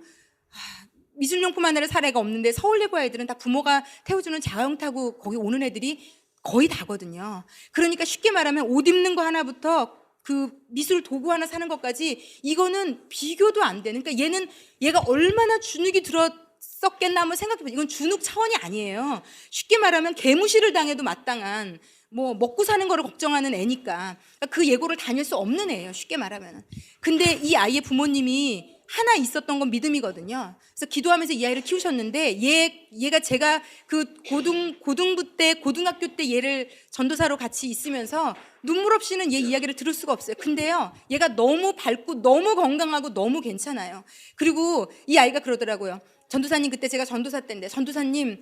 미술용품 하나를 살 애가 없는데 서울예고 아이들은 다 부모가 태워주는 자가용 타고 거기 오는 애들이 거의 다거든요. 그러니까 쉽게 말하면 옷 입는 거 하나부터 그 미술 도구 하나 사는 것까지 이거는 비교도 안 되는. 그러니까 얘가 얼마나 주눅이 들었었겠나 한번 생각해보세요. 이건 주눅 차원이 아니에요. 쉽게 말하면 개무시를 당해도 마땅한 뭐 먹고 사는 거를 걱정하는 애니까 그 예고를 다닐 수 없는 애예요. 쉽게 말하면. 근데 이 아이의 부모님이 하나 있었던 건 믿음이거든요. 그래서 기도하면서 이 아이를 키우셨는데 얘가 제가 그 고등부 때 고등학교 때 얘를 전도사로 같이 있으면서 눈물 없이는 얘 이야기를 들을 수가 없어요. 근데요, 얘가 너무 밝고 너무 건강하고 너무 괜찮아요. 그리고 이 아이가 그러더라고요. 전도사님, 그때 제가 전도사 때인데, 전도사님,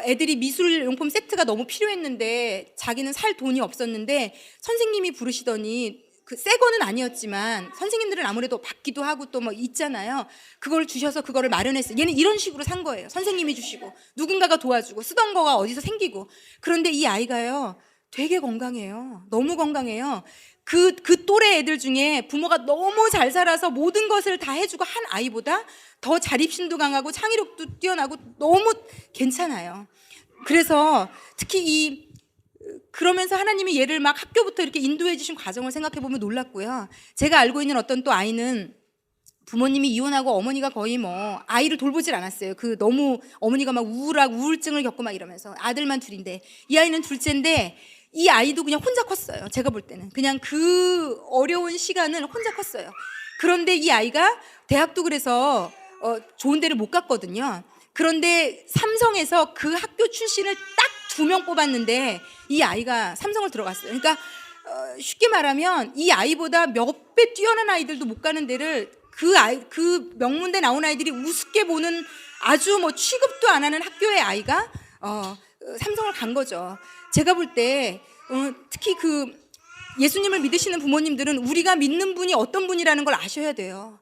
애들이 미술용품 세트가 너무 필요했는데 자기는 살 돈이 없었는데 선생님이 부르시더니 그 새 거는 아니었지만 선생님들은 아무래도 받기도 하고 또 뭐 있잖아요. 그걸 주셔서 그거를 마련했어요. 얘는 이런 식으로 산 거예요. 선생님이 주시고 누군가가 도와주고 쓰던 거가 어디서 생기고. 그런데 이 아이가요, 되게 건강해요. 너무 건강해요. 그 또래 애들 중에 부모가 너무 잘 살아서 모든 것을 다 해주고 한 아이보다 더 자립심도 강하고 창의력도 뛰어나고 너무 괜찮아요. 그래서 특히 그러면서 하나님이 얘를 막 학교부터 이렇게 인도해 주신 과정을 생각해 보면 놀랍고요. 제가 알고 있는 어떤 또 아이는 부모님이 이혼하고 어머니가 거의 뭐 아이를 돌보질 않았어요. 그 너무 어머니가 막 우울증을 겪고 막 이러면서 아들만 둘인데, 이 아이는 둘째인데 이 아이도 그냥 혼자 컸어요. 제가 볼 때는 그냥 그 어려운 시간을 혼자 컸어요. 그런데 이 아이가 대학도 그래서 좋은 데를 못 갔거든요. 그런데 삼성에서 그 학교 출신을 딱 2명 뽑았는데 이 아이가 삼성을 들어갔어요. 그러니까 쉽게 말하면 이 아이보다 몇 배 뛰어난 아이들도 못 가는 데를 그 명문대 나온 아이들이 우습게 보는 아주 뭐 취급도 안 하는 학교의 아이가 삼성을 간 거죠. 제가 볼 때 특히 그 예수님을 믿으시는 부모님들은 우리가 믿는 분이 어떤 분이라는 걸 아셔야 돼요.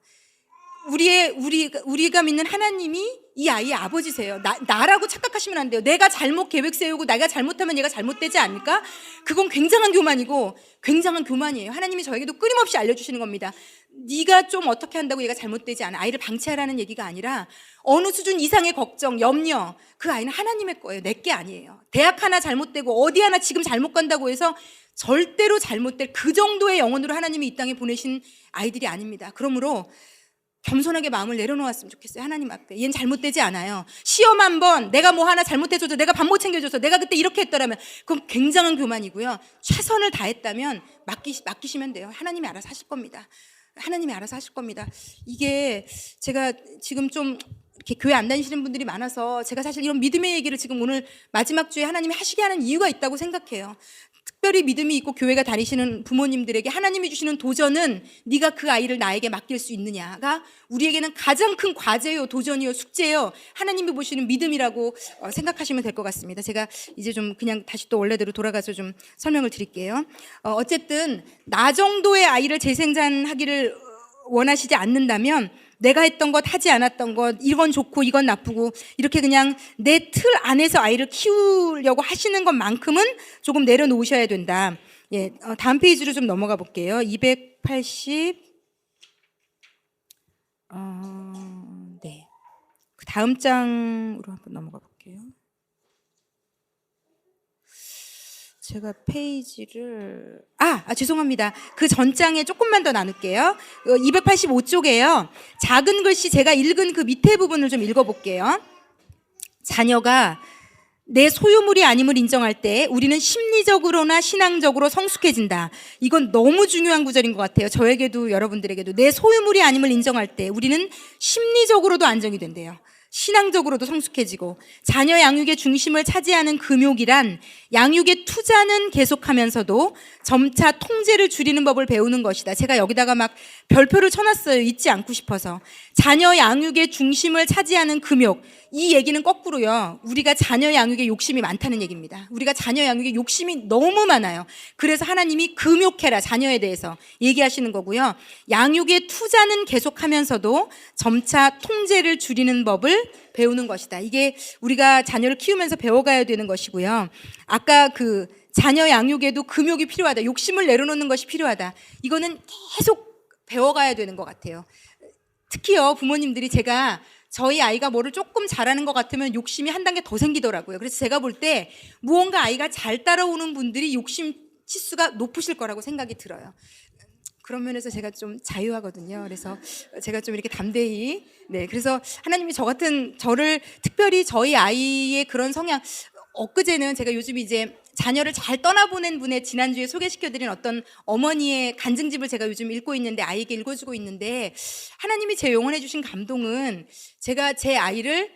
우리가 믿는 하나님이 이 아이의 아버지세요. 나라고 착각하시면 안 돼요. 내가 잘못 계획 세우고 내가 잘못하면 얘가 잘못되지 않을까? 그건 굉장한 교만이고 굉장한 교만이에요. 하나님이 저에게도 끊임없이 알려주시는 겁니다. 네가 좀 어떻게 한다고 얘가 잘못되지 않아. 아이를 방치하라는 얘기가 아니라 어느 수준 이상의 걱정, 염려, 그 아이는 하나님의 거예요. 내 게 아니에요. 대학 하나 잘못되고 어디 하나 지금 잘못 간다고 해서 절대로 잘못될 그 정도의 영혼으로 하나님이 이 땅에 보내신 아이들이 아닙니다. 그러므로 겸손하게 마음을 내려놓았으면 좋겠어요. 하나님 앞에. 얘는 잘못되지 않아요. 시험 한번 내가 뭐 하나 잘못해줘서, 내가 밥 못 챙겨줘서, 내가 그때 이렇게 했더라면 그건 굉장한 교만이고요. 최선을 다했다면 맡기시면 돼요. 하나님이 알아서 하실 겁니다. 하나님이 알아서 하실 겁니다. 이게 제가 지금 좀 이렇게 교회 안 다니시는 분들이 많아서 제가 사실 이런 믿음의 얘기를 지금 오늘 마지막 주에 하나님이 하시게 하는 이유가 있다고 생각해요. 특별히 믿음이 있고 교회가 다니시는 부모님들에게 하나님이 주시는 도전은 네가 그 아이를 나에게 맡길 수 있느냐가 우리에게는 가장 큰 과제요, 도전이요, 숙제요, 하나님이 보시는 믿음이라고 생각하시면 될 것 같습니다. 제가 이제 좀 그냥 다시 또 원래대로 돌아가서 좀 설명을 드릴게요. 어쨌든 나 정도의 아이를 재생산하기를 원하시지 않는다면 내가 했던 것, 하지 않았던 것, 이건 좋고 이건 나쁘고 이렇게 그냥 내 틀 안에서 아이를 키우려고 하시는 것만큼은 조금 내려놓으셔야 된다. 예, 다음 페이지로 좀 넘어가 볼게요. 280. 네. 그 다음 장으로 한번 넘어가 볼게요. 제가 페이지를 죄송합니다. 그 전장에 조금만 더 나눌게요. 285쪽에요. 작은 글씨 제가 읽은 그 밑에 부분을 좀 읽어볼게요. 자녀가 내 소유물이 아님을 인정할 때 우리는 심리적으로나 신앙적으로 성숙해진다. 이건 너무 중요한 구절인 것 같아요. 저에게도 여러분들에게도 내 소유물이 아님을 인정할 때 우리는 심리적으로도 안정이 된대요. 신앙적으로도 성숙해지고, 자녀 양육의 중심을 차지하는 금욕이란 양육의 투자는 계속하면서도 점차 통제를 줄이는 법을 배우는 것이다. 제가 여기다가 막 별표를 쳐놨어요. 잊지 않고 싶어서. 자녀 양육의 중심을 차지하는 금욕, 이 얘기는 거꾸로요. 우리가 자녀 양육에 욕심이 많다는 얘기입니다. 우리가 자녀 양육에 욕심이 너무 많아요. 그래서 하나님이 금욕해라, 자녀에 대해서 얘기하시는 거고요. 양육의 투자는 계속하면서도 점차 통제를 줄이는 법을 배우는 것이다. 이게 우리가 자녀를 키우면서 배워가야 되는 것이고요. 아까 그 자녀 양육에도 금욕이 필요하다. 욕심을 내려놓는 것이 필요하다. 이거는 계속 배워가야 되는 것 같아요. 특히요, 부모님들이 제가 저희 아이가 뭐를 조금 잘하는 것 같으면 욕심이 한 단계 더 생기더라고요. 그래서 제가 볼 때 무언가 아이가 잘 따라오는 분들이 욕심 치수가 높으실 거라고 생각이 들어요. 그런 면에서 제가 좀 자유하거든요. 그래서 제가 좀 이렇게 담대히, 네, 그래서 하나님이 저를 특별히 저희 아이의 그런 성향, 엊그제는 제가 요즘 이제 자녀를 잘 떠나보낸 분의 지난주에 소개시켜드린 어떤 어머니의 간증집을 제가 요즘 읽고 있는데, 아이에게 읽어주고 있는데, 하나님이 제 영혼해 주신 감동은 제가 제 아이를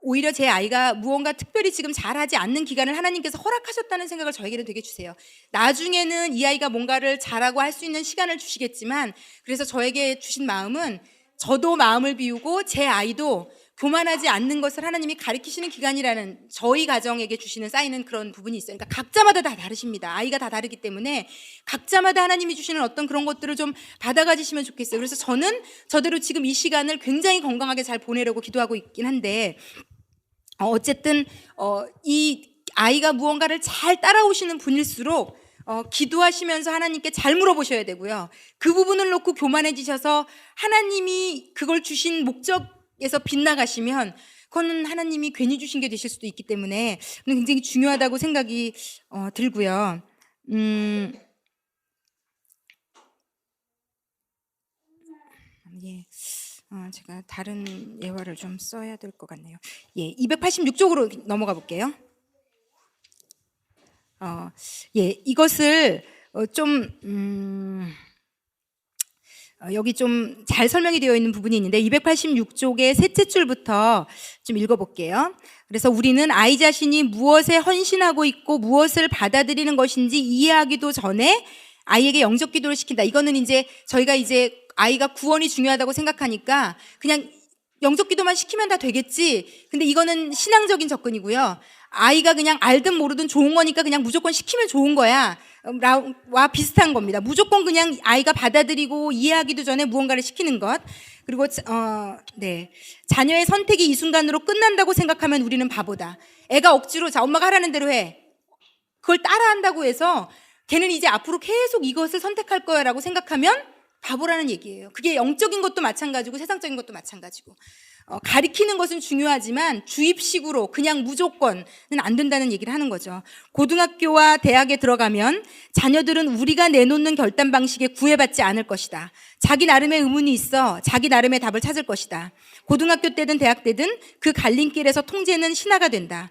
오히려 제 아이가 무언가 특별히 지금 잘하지 않는 기간을 하나님께서 허락하셨다는 생각을 저에게는 되게 주세요. 나중에는 이 아이가 뭔가를 잘하고 할 수 있는 시간을 주시겠지만, 그래서 저에게 주신 마음은 저도 마음을 비우고 제 아이도 교만하지 않는 것을 하나님이 가르치시는 기간이라는, 저희 가정에게 주시는 쌓이는 그런 부분이 있어요. 그러니까 각자마다 다 다르십니다. 아이가 다 다르기 때문에 각자마다 하나님이 주시는 어떤 그런 것들을 좀 받아가지시면 좋겠어요. 그래서 저는 저대로 지금 이 시간을 굉장히 건강하게 잘 보내려고 기도하고 있긴 한데, 어쨌든 이 아이가 무언가를 잘 따라오시는 분일수록 기도하시면서 하나님께 잘 물어보셔야 되고요. 그 부분을 놓고 교만해지셔서 하나님이 그걸 주신 목적에서 빗나가시면 그거는 하나님이 괜히 주신 게 되실 수도 있기 때문에 굉장히 중요하다고 생각이 들고요. 예. 제가 다른 예화를 좀 써야 될 것 같네요. 예, 286쪽으로 넘어가 볼게요. 예, 이것을 여기 좀 잘 설명이 되어 있는 부분이 있는데 286쪽의 셋째 줄부터 좀 읽어볼게요. 그래서 우리는 아이 자신이 무엇에 헌신하고 있고 무엇을 받아들이는 것인지 이해하기도 전에 아이에게 영적 기도를 시킨다. 이거는 이제 저희가 이제 아이가 구원이 중요하다고 생각하니까 그냥 영적 기도만 시키면 다 되겠지. 근데 이거는 신앙적인 접근이고요. 아이가 그냥 알든 모르든 좋은 거니까 그냥 무조건 시키면 좋은 거야. 와 비슷한 겁니다. 무조건 그냥 아이가 받아들이고 이해하기도 전에 무언가를 시키는 것. 그리고 네, 자녀의 선택이 이 순간으로 끝난다고 생각하면 우리는 바보다. 애가 억지로 자 엄마가 하라는 대로 해. 그걸 따라한다고 해서 걔는 이제 앞으로 계속 이것을 선택할 거야라고 생각하면 바보라는 얘기예요. 그게 영적인 것도 마찬가지고 세상적인 것도 마찬가지고. 가리키는 것은 중요하지만 주입식으로 그냥 무조건은 안 된다는 얘기를 하는 거죠. 고등학교와 대학에 들어가면 자녀들은 우리가 내놓는 결단 방식에 구애받지 않을 것이다. 자기 나름의 의문이 있어 자기 나름의 답을 찾을 것이다. 고등학교 때든 대학 때든 그 갈림길에서 통제는 신화가 된다.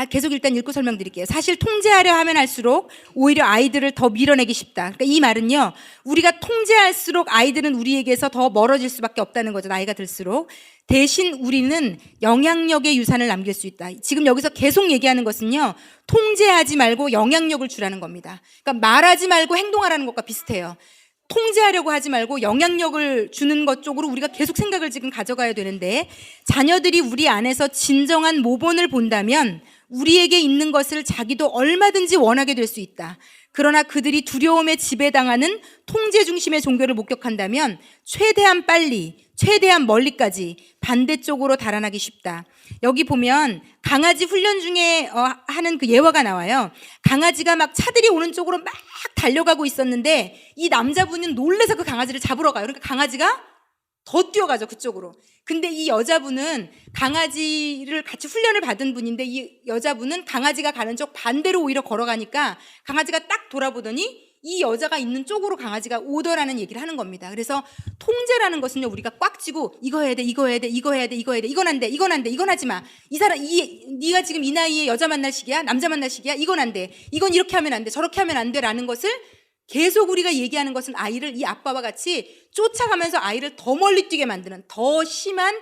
계속 일단 읽고 설명드릴게요. 사실 통제하려 하면 할수록 오히려 아이들을 더 밀어내기 쉽다. 그러니까 이 말은요, 우리가 통제할수록 아이들은 우리에게서 더 멀어질 수밖에 없다는 거죠. 나이가 들수록. 대신 우리는 영향력의 유산을 남길 수 있다. 지금 여기서 계속 얘기하는 것은요, 통제하지 말고 영향력을 주라는 겁니다. 그러니까 말하지 말고 행동하라는 것과 비슷해요. 통제하려고 하지 말고 영향력을 주는 것 쪽으로 우리가 계속 생각을 지금 가져가야 되는데, 자녀들이 우리 안에서 진정한 모본을 본다면 우리에게 있는 것을 자기도 얼마든지 원하게 될 수 있다. 그러나 그들이 두려움에 지배당하는 통제 중심의 종교를 목격한다면 최대한 빨리, 최대한 멀리까지 반대쪽으로 달아나기 쉽다. 여기 보면 강아지 훈련 중에 하는 그 예화가 나와요. 강아지가 막 차들이 오는 쪽으로 막 달려가고 있었는데 이 남자분은 놀래서 그 강아지를 잡으러 가요. 그러니까 강아지가 더 뛰어가죠, 그쪽으로. 근데 이 여자분은 강아지를 같이 훈련을 받은 분인데 이 여자분은 강아지가 가는 쪽 반대로 오히려 걸어가니까 강아지가 딱 돌아보더니 이 여자가 있는 쪽으로 강아지가 오더라는 얘기를 하는 겁니다. 그래서 통제라는 것은요, 우리가 꽉 쥐고 이거 해야 돼, 이거 해야 돼, 이거 해야 돼, 이거 해야 돼, 이건 안 돼, 이건 안 돼, 이건 하지 마. 이 사람, 네가 지금 이 나이에 여자 만날 시기야, 남자 만날 시기야, 이건 안 돼, 이건 이렇게 하면 안 돼, 저렇게 하면 안 돼라는 것을 계속 우리가 얘기하는 것은 아이를 이 아빠와 같이 쫓아가면서 아이를 더 멀리 뛰게 만드는, 더 심한,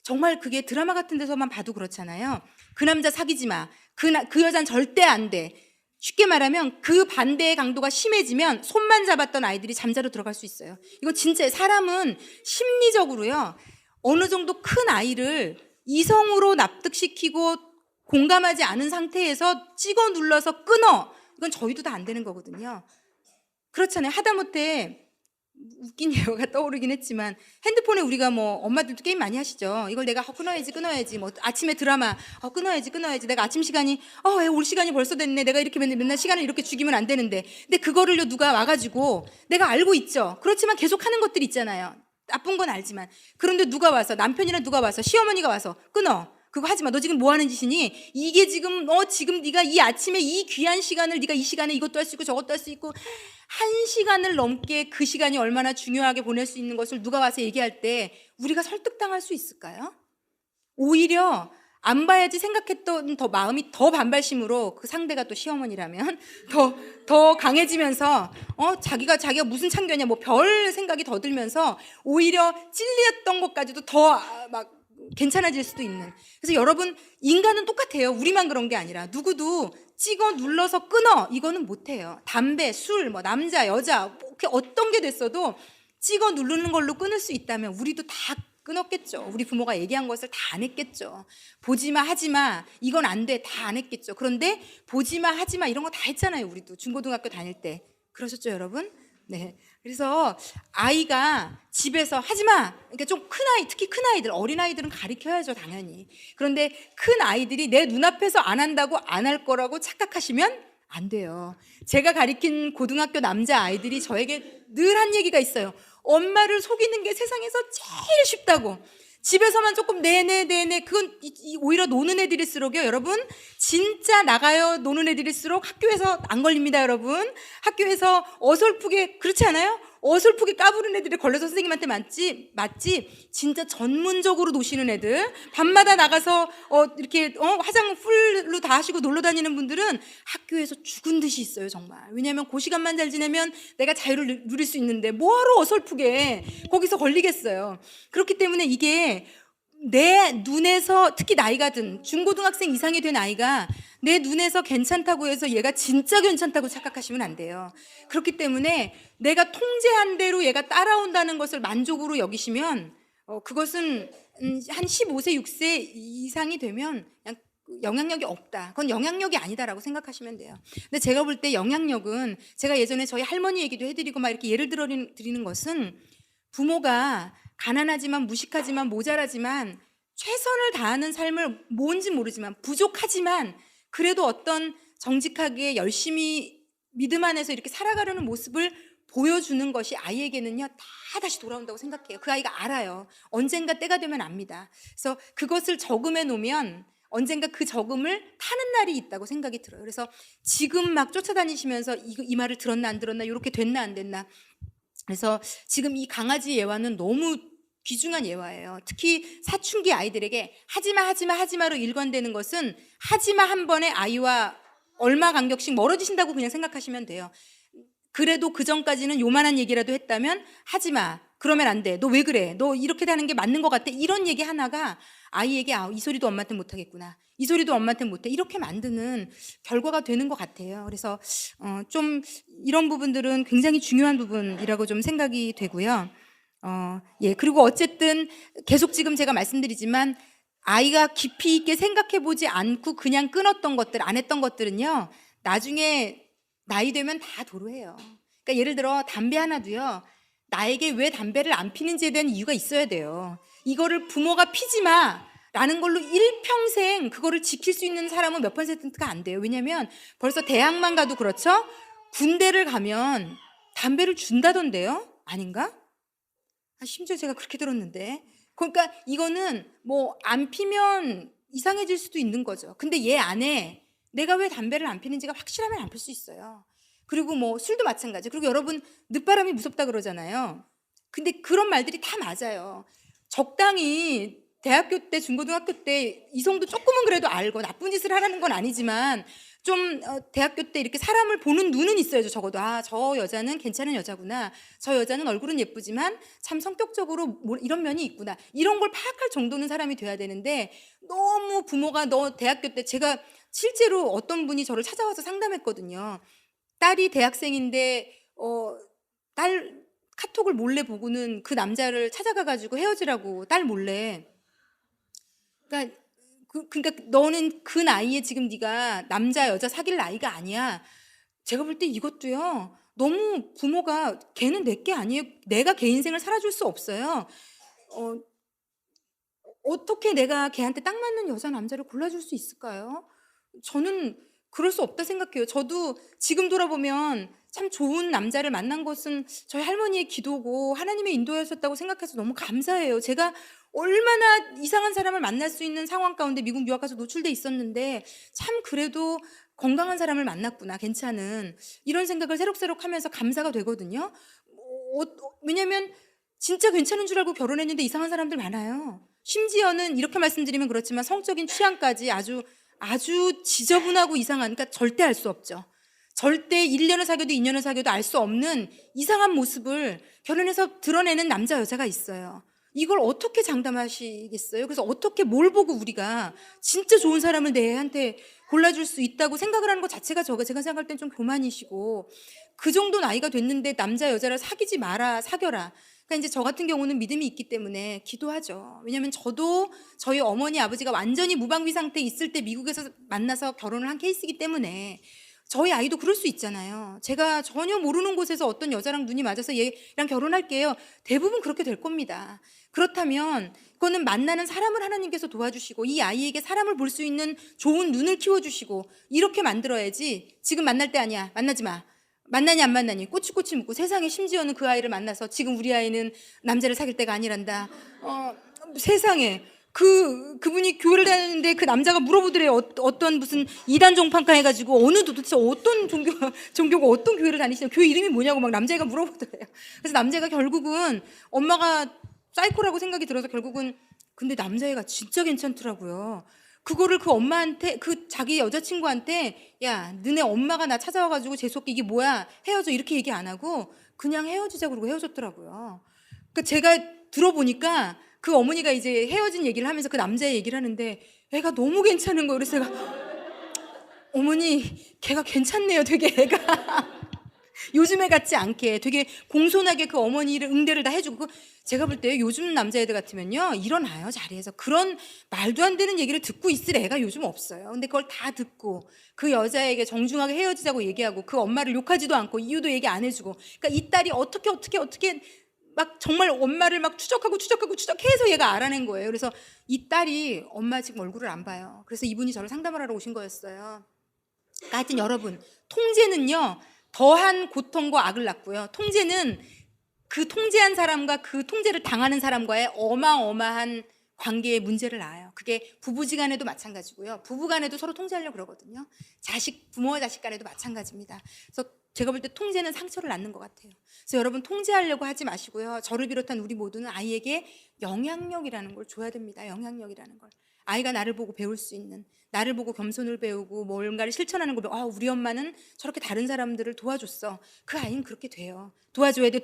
정말 그게 드라마 같은 데서만 봐도 그렇잖아요. 그 남자 사귀지 마, 그 여자는 절대 안 돼. 쉽게 말하면 그 반대의 강도가 심해지면 손만 잡았던 아이들이 잠자로 들어갈 수 있어요. 이거 진짜 사람은 심리적으로요, 어느 정도 큰 아이를 이성으로 납득시키고 공감하지 않은 상태에서 찍어 눌러서 끊어, 이건 저희도 다 안 되는 거거든요. 그렇잖아요. 하다못해 웃긴 예화가 떠오르긴 했지만 핸드폰에 우리가 뭐 엄마들도 게임 많이 하시죠. 이걸 내가 끊어야지 뭐 아침에 드라마 끊어야지 내가 아침 시간이 애 올 시간이 벌써 됐네. 내가 이렇게 맨날 시간을 이렇게 죽이면 안 되는데 근데 그거를요 누가 와가지고 내가 알고 있죠. 그렇지만 계속 하는 것들 있잖아요. 나쁜 건 알지만 그런데 누가 와서 남편이나 누가 와서 시어머니가 와서 끊어. 그거 하지 마. 너 지금 뭐 하는 짓이니? 이게 지금 지금 네가 이 아침에 이 귀한 시간을 네가 이 시간에 이것도 할 수 있고 저것도 할 수 있고 1시간을 넘게 그 시간이 얼마나 중요하게 보낼 수 있는 것을 누가 와서 얘기할 때 우리가 설득당할 수 있을까요? 오히려 안 봐야지 생각했던 더 마음이 더 반발심으로 그 상대가 또 시어머니라면 더 강해지면서 자기가 무슨 참견이야 뭐 별 생각이 더 들면서 오히려 찔렸던 것까지도 더 막 괜찮아질 수도 있는. 그래서 여러분 인간은 똑같아요. 우리만 그런 게 아니라 누구도 찍어 눌러서 끊어 이거는 못해요. 담배, 술, 뭐 남자, 여자 뭐 어떤 게 됐어도 찍어 누르는 걸로 끊을 수 있다면 우리도 다 끊었겠죠. 우리 부모가 얘기한 것을 다 안 했겠죠. 보지마 하지마 이건 안 돼 다 안 했겠죠. 그런데 보지마 하지마 이런 거 다 했잖아요. 우리도 중고등학교 다닐 때 그러셨죠 여러분? 네. 그래서 아이가 집에서 하지마 그러니까 좀 큰 아이 특히 큰 아이들 어린아이들은 가르쳐야죠 당연히. 그런데 큰 아이들이 내 눈앞에서 안 한다고 안 할 거라고 착각하시면 안 돼요. 제가 가르친 고등학교 남자 아이들이 저에게 늘 한 얘기가 있어요. 엄마를 속이는 게 세상에서 제일 쉽다고. 집에서만 조금 네네 그건 오히려 노는 애들일수록요 여러분 진짜 나가요 노는 애들일수록 학교에서 안 걸립니다 여러분. 학교에서 어설프게 그렇지 않아요? 어설프게 까부는 애들이 걸려서 선생님한테 맞지 진짜 전문적으로 노시는 애들 밤마다 나가서 이렇게 화장 풀로 다 하시고 놀러 다니는 분들은 학교에서 죽은 듯이 있어요 정말. 왜냐하면 그 시간만 잘 지내면 내가 자유를 누릴 수 있는데 뭐하러 어설프게 거기서 걸리겠어요. 그렇기 때문에 이게 내 눈에서 특히 나이가 든 중고등학생 이상이 된 아이가 내 눈에서 괜찮다고 해서 얘가 진짜 괜찮다고 착각하시면 안 돼요. 그렇기 때문에 내가 통제한 대로 얘가 따라온다는 것을 만족으로 여기시면 그것은 한 15세 6세 이상이 되면 그냥 영향력이 없다. 그건 영향력이 아니다라고 생각하시면 돼요. 근데 제가 볼 때 영향력은 제가 예전에 저희 할머니 얘기도 해드리고 막 이렇게 예를 드리는 것은 부모가 가난하지만 무식하지만 모자라지만 최선을 다하는 삶을 뭔지 모르지만 부족하지만 그래도 어떤 정직하게 열심히 믿음 안에서 이렇게 살아가려는 모습을 보여주는 것이 아이에게는요 다 다시 돌아온다고 생각해요. 그 아이가 알아요. 언젠가 때가 되면 압니다. 그래서 그것을 저금해 놓으면 언젠가 그 저금을 타는 날이 있다고 생각이 들어요. 그래서 지금 막 쫓아다니시면서 이 말을 들었나 안 들었나 이렇게 됐나 안 됐나. 그래서 지금 이 강아지 예화는 너무 귀중한 예화예요. 특히 사춘기 아이들에게 하지마로 일관되는 것은 하지마 한 번에 아이와 얼마 간격씩 멀어지신다고 그냥 생각하시면 돼요. 그래도 그 전까지는 요만한 얘기라도 했다면 하지마 그러면 안 돼. 너 왜 그래? 너 이렇게 하는 게 맞는 것 같아. 이런 얘기 하나가 아이에게 이 소리도 엄마한테 못하겠구나. 이 소리도 엄마한테 못해. 이렇게 만드는 결과가 되는 것 같아요. 그래서 좀 이런 부분들은 굉장히 중요한 부분이라고 좀 생각이 되고요. 예. 그리고 어쨌든 계속 지금 제가 말씀드리지만 아이가 깊이 있게 생각해 보지 않고 그냥 끊었던 것들, 안 했던 것들은요. 나중에 나이 되면 다 도로해요. 그러니까 예를 들어 담배 하나도요. 나에게 왜 담배를 안 피는지에 대한 이유가 있어야 돼요. 이거를 부모가 피지 마 라는 걸로 일평생 그거를 지킬 수 있는 사람은 몇 퍼센트가 안 돼요. 왜냐면 벌써 대학만 가도 그렇죠? 군대를 가면 담배를 준다던데요? 아닌가? 심지어 제가 그렇게 들었는데. 그러니까 이거는 뭐 안 피면 이상해질 수도 있는 거죠. 근데 얘 안에 내가 왜 담배를 안 피는지가 확실하면 안 필 수 있어요. 그리고 뭐 술도 마찬가지. 그리고 여러분 늦바람이 무섭다 그러잖아요. 근데 그런 말들이 다 맞아요. 적당히 대학교 때 중고등학교 때 이성도 조금은 그래도 알고 나쁜 짓을 하라는 건 아니지만 좀 대학교 때 이렇게 사람을 보는 눈은 있어야죠. 적어도 저 여자는 괜찮은 여자구나. 저 여자는 얼굴은 예쁘지만 참 성격적으로 이런 면이 있구나. 이런 걸 파악할 정도는 사람이 돼야 되는데 너무 부모가 너 대학교 때 제가 실제로 어떤 분이 저를 찾아와서 상담했거든요. 딸이 대학생인데 딸 카톡을 몰래 보고는 그 남자를 찾아가가지고 헤어지라고 딸 몰래. 그러니까 너는 그 나이에 지금 네가 남자 여자 사귈 나이가 아니야. 제가 볼 때 이것도요. 너무 부모가 걔는 내게 아니에요. 내가 걔 인생을 살아줄 수 없어요. 어떻게 내가 걔한테 딱 맞는 여자 남자를 골라줄 수 있을까요? 저는 그럴 수 없다 생각해요. 저도 지금 돌아보면 참 좋은 남자를 만난 것은 저희 할머니의 기도고 하나님의 인도였었다고 생각해서 너무 감사해요. 제가 얼마나 이상한 사람을 만날 수 있는 상황 가운데 미국 유학 가서 노출돼 있었는데 참 그래도 건강한 사람을 만났구나, 괜찮은 이런 생각을 새록새록 하면서 감사가 되거든요. 왜냐면 진짜 괜찮은 줄 알고 결혼했는데 이상한 사람들 많아요. 심지어는 이렇게 말씀드리면 그렇지만 성적인 취향까지 아주 지저분하고 이상한, 그러니까 절대 알 수 없죠. 절대 1년을 사귀어도 2년을 사귀어도 알 수 없는 이상한 모습을 결혼해서 드러내는 남자 여자가 있어요. 이걸 어떻게 장담하시겠어요? 그래서 어떻게 뭘 보고 우리가 진짜 좋은 사람을 내한테 골라줄 수 있다고 생각을 하는 것 자체가 제가 생각할 땐 좀 교만이시고, 그 정도 나이가 됐는데 남자 여자를 사귀지 마라, 사겨라. 그러니까 이제 저 같은 경우는 믿음이 있기 때문에 기도하죠. 왜냐하면 저도 저희 어머니 아버지가 완전히 무방비 상태에 있을 때 미국에서 만나서 결혼을 한 케이스이기 때문에 저희 아이도 그럴 수 있잖아요. 제가 전혀 모르는 곳에서 어떤 여자랑 눈이 맞아서 얘랑 결혼할게요. 대부분 그렇게 될 겁니다. 그렇다면 그거는 만나는 사람을 하나님께서 도와주시고 이 아이에게 사람을 볼 수 있는 좋은 눈을 키워주시고 이렇게 만들어야지, 지금 만날 때 아니야, 만나지 마, 만나니 안 만나니 꼬치꼬치 묻고, 세상에 심지어는 그 아이를 만나서 지금 우리 아이는 남자를 사귈 때가 아니란다. 세상에 그분이 교회를 다니는데 그 남자가 물어보더래요. 어떤 무슨 이단 종판가 해가지고 어느 도대체 어떤 종교가 어떤 교회를 다니시냐, 교회 이름이 뭐냐고 막 남자애가 물어보더래요. 그래서 남자애가 결국은 엄마가 사이코라고 생각이 들어서 결국은, 근데 남자애가 진짜 괜찮더라고요. 그거를 그 엄마한테, 그 자기 여자친구한테, 야, 너네 엄마가 나 찾아와가지고 재수없게 이게 뭐야, 헤어져, 이렇게 얘기 안 하고 그냥 헤어지자 그러고 헤어졌더라고요. 그러니까 제가 들어보니까 그 어머니가 이제 헤어진 얘기를 하면서 그 남자의 얘기를 하는데 애가 너무 괜찮은 거예요. 그래서 제가, 어머니 걔가 괜찮네요, 되게 애가. 요즘 애 같지 않게 되게 공손하게 그 어머니를 응대를 다 해주고. 제가 볼 때 요즘 남자애들 같으면요 일어나요, 자리에서. 그런 말도 안 되는 얘기를 듣고 있을 애가 요즘 없어요. 근데 그걸 다 듣고 그 여자에게 정중하게 헤어지자고 얘기하고 그 엄마를 욕하지도 않고 이유도 얘기 안 해주고. 그러니까 이 딸이 어떻게 막 정말 엄마를 막 추적해서 얘가 알아낸 거예요. 그래서 이 딸이 엄마 지금 얼굴을 안 봐요. 그래서 이분이 저를 상담을 하러 오신 거였어요. 그러니까 하여튼 여러분, 통제는요 더한 고통과 악을 낳고요, 통제는 그 통제한 사람과 그 통제를 당하는 사람과의 어마어마한 관계의 문제를 낳아요. 그게 부부지간에도 마찬가지고요, 부부간에도 서로 통제하려고 그러거든요. 부모와 자식 간에도 마찬가지입니다. 그래서 제가 볼 때 통제는 상처를 낳는 것 같아요. 그래서 여러분, 통제하려고 하지 마시고요, 저를 비롯한 우리 모두는 아이에게 영향력이라는 걸 줘야 됩니다. 영향력이라는 걸. 아이가 나를 보고 배울 수 있는, 나를 보고 겸손을 배우고 뭔가를 실천하는 걸 배우고, 우리 엄마는 저렇게 다른 사람들을 도와줬어, 그 아이는 그렇게 돼요. 도와줘야 돼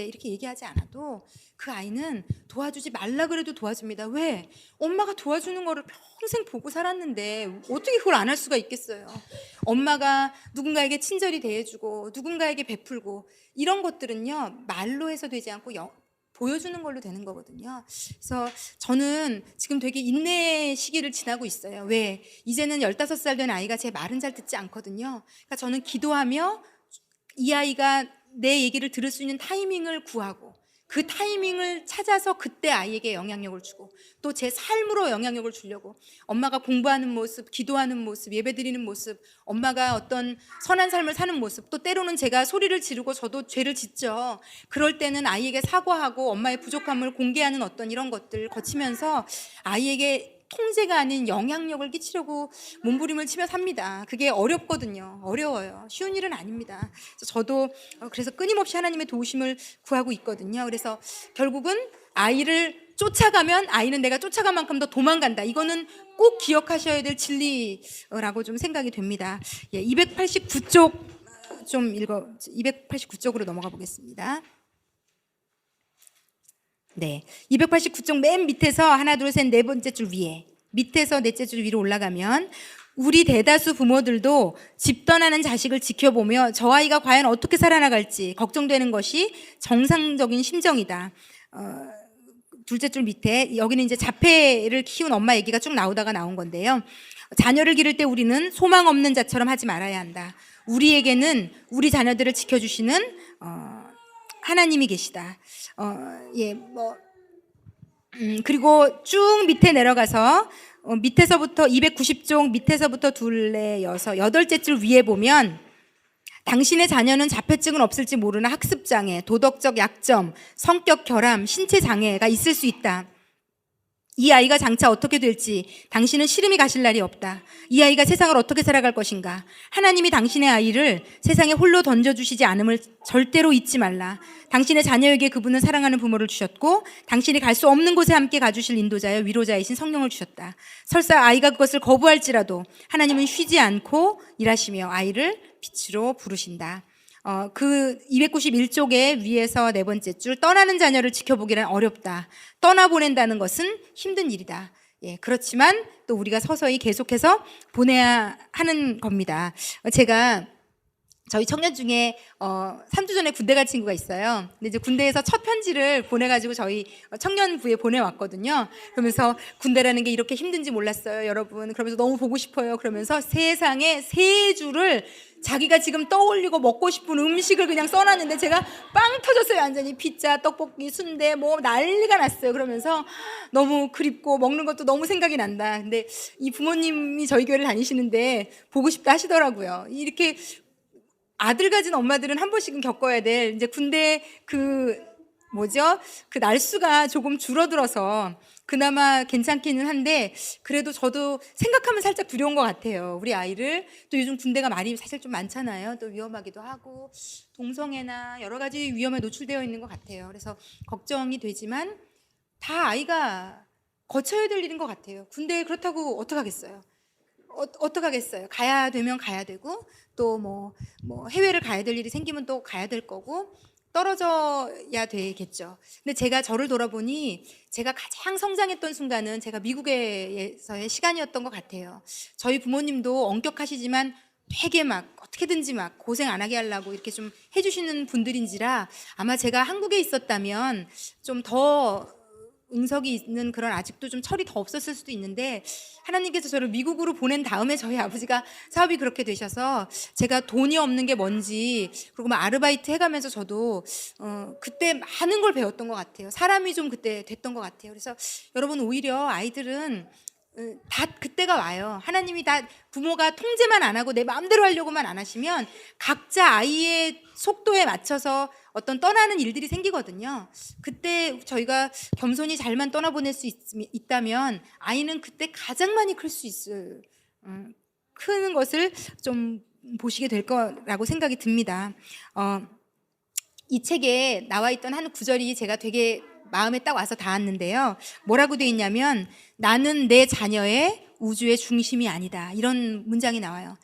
이렇게 얘기하지 않아도 그 아이는 도와주지 말라 그래도 도와줍니다. 왜? 엄마가 도와주는 거를 평생 보고 살았는데 어떻게 그걸 안 할 수가 있겠어요. 엄마가 누군가에게 친절히 대해주고 누군가에게 베풀고 이런 것들은요 말로 해서 되지 않고 보여주는 걸로 되는 거거든요. 그래서 저는 지금 되게 인내 시기를 지나고 있어요. 왜? 이제는 15살 된 아이가 제 말은 잘 듣지 않거든요. 그러니까 저는 기도하며 이 아이가 내 얘기를 들을 수 있는 타이밍을 구하고 그 타이밍을 찾아서 그때 아이에게 영향력을 주고 또 제 삶으로 영향력을 주려고, 엄마가 공부하는 모습, 기도하는 모습, 예배드리는 모습, 엄마가 어떤 선한 삶을 사는 모습, 또 때로는 제가 소리를 지르고 저도 죄를 짓죠. 그럴 때는 아이에게 사과하고 엄마의 부족함을 공개하는 어떤 이런 것들 거치면서 아이에게 통제가 아닌 영향력을 끼치려고 몸부림을 치며 삽니다. 그게 어렵거든요. 어려워요. 쉬운 일은 아닙니다. 저도 그래서 끊임없이 하나님의 도우심을 구하고 있거든요. 그래서 결국은 아이를 쫓아가면 아이는 내가 쫓아간 만큼 더 도망간다. 이거는 꼭 기억하셔야 될 진리라고 좀 생각이 됩니다. 289쪽 좀 289쪽으로 넘어가 보겠습니다. 네, 289쪽 맨 밑에서 하나 둘 셋 네 번째 줄 위에, 밑에서 넷째 줄 위로 올라가면 우리 대다수 부모들도 집 떠나는 자식을 지켜보며 저 아이가 과연 어떻게 살아나갈지 걱정되는 것이 정상적인 심정이다. 둘째 줄 밑에 여기는 이제 자폐를 키운 엄마 얘기가 쭉 나오다가 나온 건데요. 자녀를 기를 때 우리는 소망 없는 자처럼 하지 말아야 한다. 우리에게는 우리 자녀들을 지켜주시는 하나님이 계시다. 그리고 쭉 밑에 내려가서 밑에서부터 290쪽 밑에서부터 둘레 여덟째 줄 위에 보면 당신의 자녀는 자폐증은 없을지 모르나 학습장애, 도덕적 약점, 성격 결함, 신체 장애가 있을 수 있다. 이 아이가 장차 어떻게 될지 당신은 시름이 가실 날이 없다. 이 아이가 세상을 어떻게 살아갈 것인가. 하나님이 당신의 아이를 세상에 홀로 던져주시지 않음을 절대로 잊지 말라. 당신의 자녀에게 그분은 사랑하는 부모를 주셨고 당신이 갈 수 없는 곳에 함께 가주실 인도자여 위로자이신 성령을 주셨다. 설사 아이가 그것을 거부할지라도 하나님은 쉬지 않고 일하시며 아이를 빛으로 부르신다. 그 291쪽의 위에서 네 번째 줄, 떠나는 자녀를 지켜보기는 어렵다. 떠나보낸다는 것은 힘든 일이다. 예, 그렇지만 또 우리가 서서히 계속해서 보내야 하는 겁니다. 제가 저희 청년 중에 3주 전에 군대 갈 친구가 있어요. 근데 이제 군대에서 첫 편지를 보내가지고 저희 청년부에 보내왔거든요. 그러면서 군대라는 게 이렇게 힘든지 몰랐어요, 여러분. 그러면서 너무 보고 싶어요. 그러면서 세상에 세 줄을 자기가 지금 떠올리고 먹고 싶은 음식을 그냥 써놨는데 제가 빵 터졌어요. 완전히 피자, 떡볶이, 순대 뭐 난리가 났어요. 그러면서 너무 그립고 먹는 것도 너무 생각이 난다. 근데 이 부모님이 저희 교회를 다니시는데 보고 싶다 하시더라고요. 이렇게 아들 가진 엄마들은 한 번씩은 겪어야 될 이제 군대 그 날수가 조금 줄어들어서 그나마 괜찮기는 한데 그래도 저도 생각하면 살짝 두려운 것 같아요. 우리 아이를 또 요즘 군대가 말이 사실 좀 많잖아요. 또 위험하기도 하고 동성애나 여러 가지 위험에 노출되어 있는 것 같아요. 그래서 걱정이 되지만 다 아이가 거쳐야 될 일인 것 같아요. 군대 그렇다고 어떡하겠어요. 어떡하겠어요. 가야 되면 가야 되고 또 뭐 해외를 가야 될 일이 생기면 또 가야 될 거고 떨어져야 되겠죠. 근데 제가 저를 돌아보니 제가 가장 성장했던 순간은 제가 미국에서의 시간이었던 것 같아요. 저희 부모님도 엄격하시지만 되게 막 어떻게든지 막 고생 안 하게 하려고 이렇게 좀 해주시는 분들인지라 아마 제가 한국에 있었다면 좀 더 응석이 있는 그런 아직도 좀 철이 더 없었을 수도 있는데 하나님께서 저를 미국으로 보낸 다음에 저희 아버지가 사업이 그렇게 되셔서 제가 돈이 없는 게 뭔지 그리고 막 아르바이트 해가면서 저도 그때 많은 걸 배웠던 것 같아요. 사람이 좀 그때 됐던 것 같아요. 그래서 여러분 오히려 아이들은 다 그때가 와요. 하나님이 다 부모가 통제만 안 하고 내 마음대로 하려고만 안 하시면 각자 아이의 속도에 맞춰서 어떤 떠나는 일들이 생기거든요. 그때 저희가 겸손히 잘만 떠나보낼 수 있다면 아이는 그때 가장 많이 클 수 있을 크는 것을 좀 보시게 될 거라고 생각이 듭니다. 이 책에 나와 있던 한 구절이 제가 되게 마음에 딱 와서 닿았는데요. 뭐라고 돼 있냐면 나는 내 자녀의 우주의 중심이 아니다. 이런 문장이 나와요.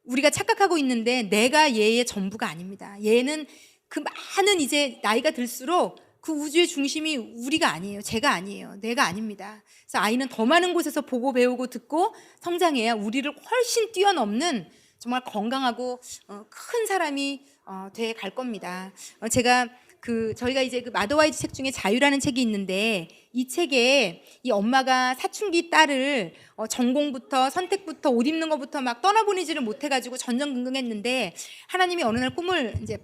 우리가 착각하고 있는데 내가 얘의 전부가 아닙니다. 얘는 그 많은 이제 나이가 들수록 그 우주의 중심이 우리가 아니에요. 제가 아니에요. 내가 아닙니다. 그래서 아이는 더 많은 곳에서 보고 배우고 듣고 성장해야 우리를 훨씬 뛰어넘는 정말 건강하고 큰 사람이 돼 갈 겁니다. 제가 저희가 이제 그 마더와이즈 책 중에 자유라는 책이 있는데 이 책에 이 엄마가 사춘기 딸을 전공부터 선택부터 옷 입는 것부터 막 떠나보내지를 못해가지고 전전긍긍했는데 하나님이 어느 날 꿈을 이제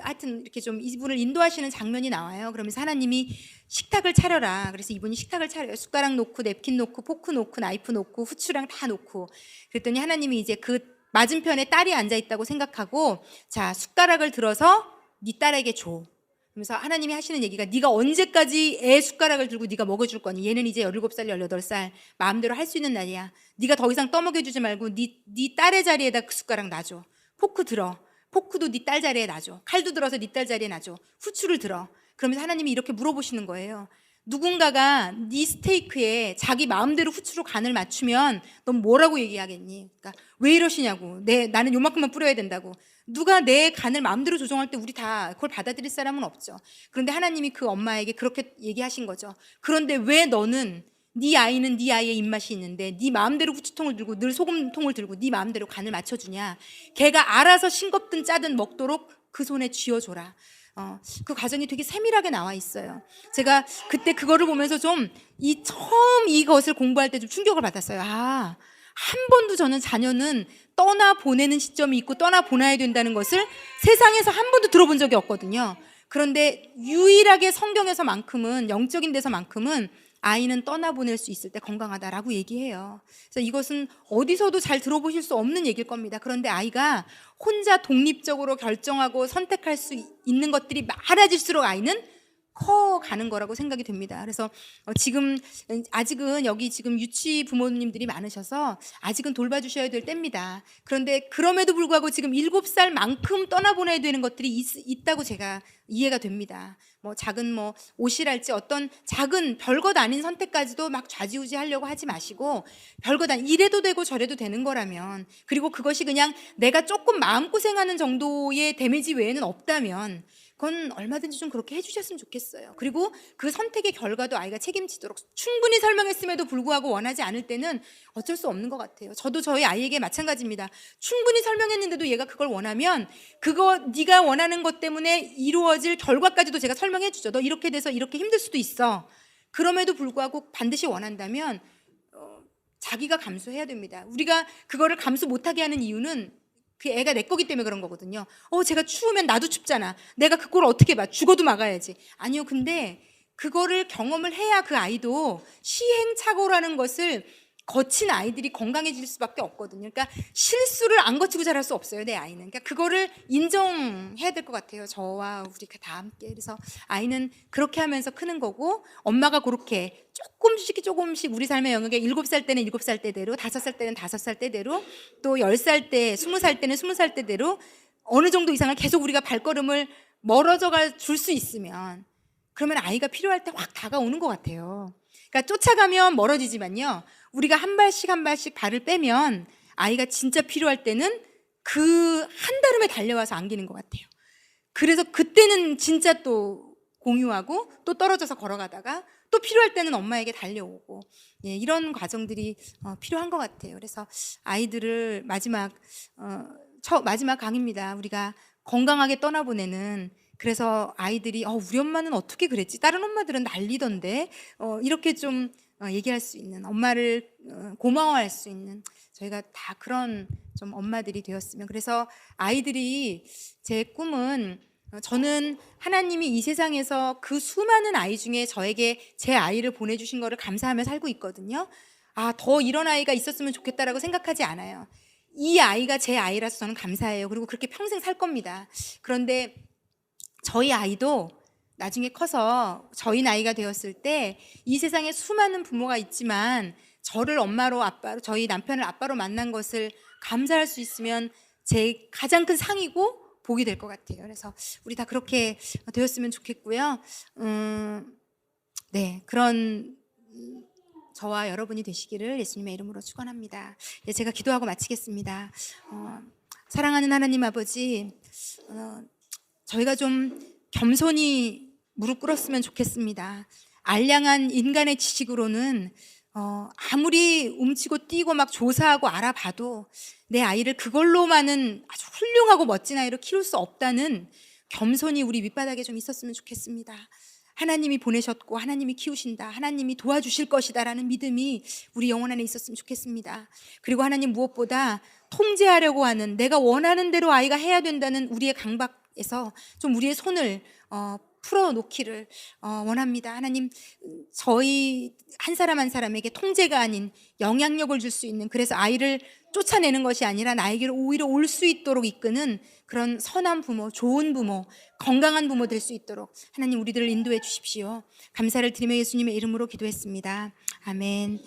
하여튼 이렇게 좀 이분을 인도하시는 장면이 나와요. 그러면서 하나님이 식탁을 차려라. 그래서 이분이 식탁을 차려요. 숟가락 놓고 냅킨 놓고 포크 놓고 나이프 놓고 후추랑 다 놓고 그랬더니 하나님이 이제 그 맞은편에 딸이 앉아 있다고 생각하고 자 숟가락을 들어서 네 딸에게 줘. 그러면서 하나님이 하시는 얘기가 네가 언제까지 애 숟가락을 들고 네가 먹여줄 거니? 얘는 이제 17살, 18살 마음대로 할 수 있는 날이야. 네가 더 이상 떠먹여주지 말고 네 딸의 자리에다 그 숟가락 놔줘. 포크 들어. 포크도 네 딸 자리에 놔줘. 칼도 들어서 네 딸 자리에 놔줘. 후추를 들어. 그러면서 하나님이 이렇게 물어보시는 거예요. 누군가가 네 스테이크에 자기 마음대로 후추로 간을 맞추면 넌 뭐라고 얘기하겠니? 그러니까 왜 이러시냐고. 나는 요만큼만 뿌려야 된다고. 누가 내 간을 마음대로 조정할 때 우리 다 그걸 받아들일 사람은 없죠. 그런데 하나님이 그 엄마에게 그렇게 얘기하신 거죠. 그런데 왜 너는 네 아이는 네 아이의 입맛이 있는데 네 마음대로 후추통을 들고 늘 소금통을 들고 네 마음대로 간을 맞춰주냐. 걔가 알아서 싱겁든 짜든 먹도록 그 손에 쥐어줘라. 그 과정이 되게 세밀하게 나와 있어요. 제가 그때 그거를 보면서 좀 처음 이것을 공부할 때 좀 충격을 받았어요. 한 번도 저는 자녀는 떠나 보내는 시점이 있고 떠나 보내야 된다는 것을 세상에서 한 번도 들어본 적이 없거든요. 그런데 유일하게 성경에서만큼은, 영적인 데서만큼은 아이는 떠나보낼 수 있을 때 건강하다라고 얘기해요. 그래서 이것은 어디서도 잘 들어보실 수 없는 얘기일 겁니다. 그런데 아이가 혼자 독립적으로 결정하고 선택할 수 있는 것들이 많아질수록 아이는 커가는 거라고 생각이 됩니다. 그래서 지금 아직은 여기 지금 유치 부모님들이 많으셔서 아직은 돌봐주셔야 될 때입니다. 그런데 그럼에도 불구하고 지금 7살만큼 떠나보내야 되는 것들이 있다고 제가 이해가 됩니다. 작은 옷이랄지 어떤 작은 별것 아닌 선택까지도 막 좌지우지 하려고 하지 마시고, 별것 아닌, 이래도 되고 저래도 되는 거라면, 그리고 그것이 그냥 내가 조금 마음고생하는 정도의 데미지 외에는 없다면 그건 얼마든지 좀 그렇게 해주셨으면 좋겠어요. 그리고 그 선택의 결과도 아이가 책임지도록 충분히 설명했음에도 불구하고 원하지 않을 때는 어쩔 수 없는 것 같아요. 저도 저희 아이에게 마찬가지입니다. 충분히 설명했는데도 얘가 그걸 원하면 그거 네가 원하는 것 때문에 이루어질 결과까지도 제가 설명해 주죠. 너 이렇게 돼서 이렇게 힘들 수도 있어. 그럼에도 불구하고 반드시 원한다면 자기가 감수해야 됩니다. 우리가 그거를 감수 못하게 하는 이유는 그 애가 내 거기 때문에 그런 거거든요. 제가 추우면 나도 춥잖아. 내가 그걸 어떻게 봐? 죽어도 막아야지. 아니요. 근데 그거를 경험을 해야 그 아이도 시행착오라는 것을 거친 아이들이 건강해질 수밖에 없거든요. 그러니까 실수를 안 거치고 자랄 수 없어요, 내 아이는. 그러니까 그거를 인정해야 될 것 같아요, 저와 우리가 다 함께. 그래서 아이는 그렇게 하면서 크는 거고, 엄마가 그렇게 조금씩 우리 삶의 영역에 7살 때는 7살 때대로, 5살 때는 5살 때대로, 또 10살 때, 20살 때는 20살 때대로 어느 정도 이상을 계속 우리가 발걸음을 멀어져 줄 수 있으면, 그러면 아이가 필요할 때 확 다가오는 것 같아요. 그러니까 쫓아가면 멀어지지만요, 우리가 한 발씩 발을 빼면 아이가 진짜 필요할 때는 그 한달음에 달려와서 안기는 것 같아요. 그래서 그때는 진짜 또 공유하고 또 떨어져서 걸어가다가 또 필요할 때는 엄마에게 달려오고, 이런 과정들이 필요한 것 같아요. 그래서 아이들을 마지막 강의입니다. 우리가 건강하게 떠나보내는, 그래서 아이들이 우리 엄마는 어떻게 그랬지? 다른 엄마들은 난리던데, 이렇게 좀 얘기할 수 있는, 엄마를 고마워할 수 있는, 저희가 다 그런 좀 엄마들이 되었으면. 그래서 아이들이, 제 꿈은, 저는 하나님이 이 세상에서 그 수많은 아이 중에 저에게 제 아이를 보내주신 거를 감사하며 살고 있거든요. 더 이런 아이가 있었으면 좋겠다라고 생각하지 않아요. 이 아이가 제 아이라서 저는 감사해요. 그리고 그렇게 평생 살 겁니다. 그런데 저희 아이도 나중에 커서 저희 나이가 되었을 때 이 세상에 수많은 부모가 있지만 저를 엄마로, 아빠로, 저희 남편을 아빠로 만난 것을 감사할 수 있으면 제 가장 큰 상이고 복이 될 것 같아요. 그래서 우리 다 그렇게 되었으면 좋겠고요. 그런 저와 여러분이 되시기를 예수님의 이름으로 축원합니다. 제가 기도하고 마치겠습니다. 사랑하는 하나님 아버지, 저희가 좀 겸손히 무릎 꿇었으면 좋겠습니다. 알량한 인간의 지식으로는 아무리 움치고 뛰고 막 조사하고 알아봐도 내 아이를 그걸로만은 아주 훌륭하고 멋진 아이로 키울 수 없다는 겸손이 우리 밑바닥에 좀 있었으면 좋겠습니다. 하나님이 보내셨고 하나님이 키우신다, 하나님이 도와주실 것이다라는 믿음이 우리 영혼 안에 있었으면 좋겠습니다. 그리고 하나님, 무엇보다 통제하려고 하는, 내가 원하는 대로 아이가 해야 된다는 우리의 강박에서 좀 우리의 손을 풀어놓기를 원합니다. 하나님, 저희 한 사람 한 사람에게 통제가 아닌 영향력을 줄 수 있는, 그래서 아이를 쫓아내는 것이 아니라 나에게로 오히려 올 수 있도록 이끄는 그런 선한 부모, 좋은 부모, 건강한 부모 될 수 있도록 하나님, 우리들을 인도해 주십시오. 감사를 드리며 예수님의 이름으로 기도했습니다. 아멘.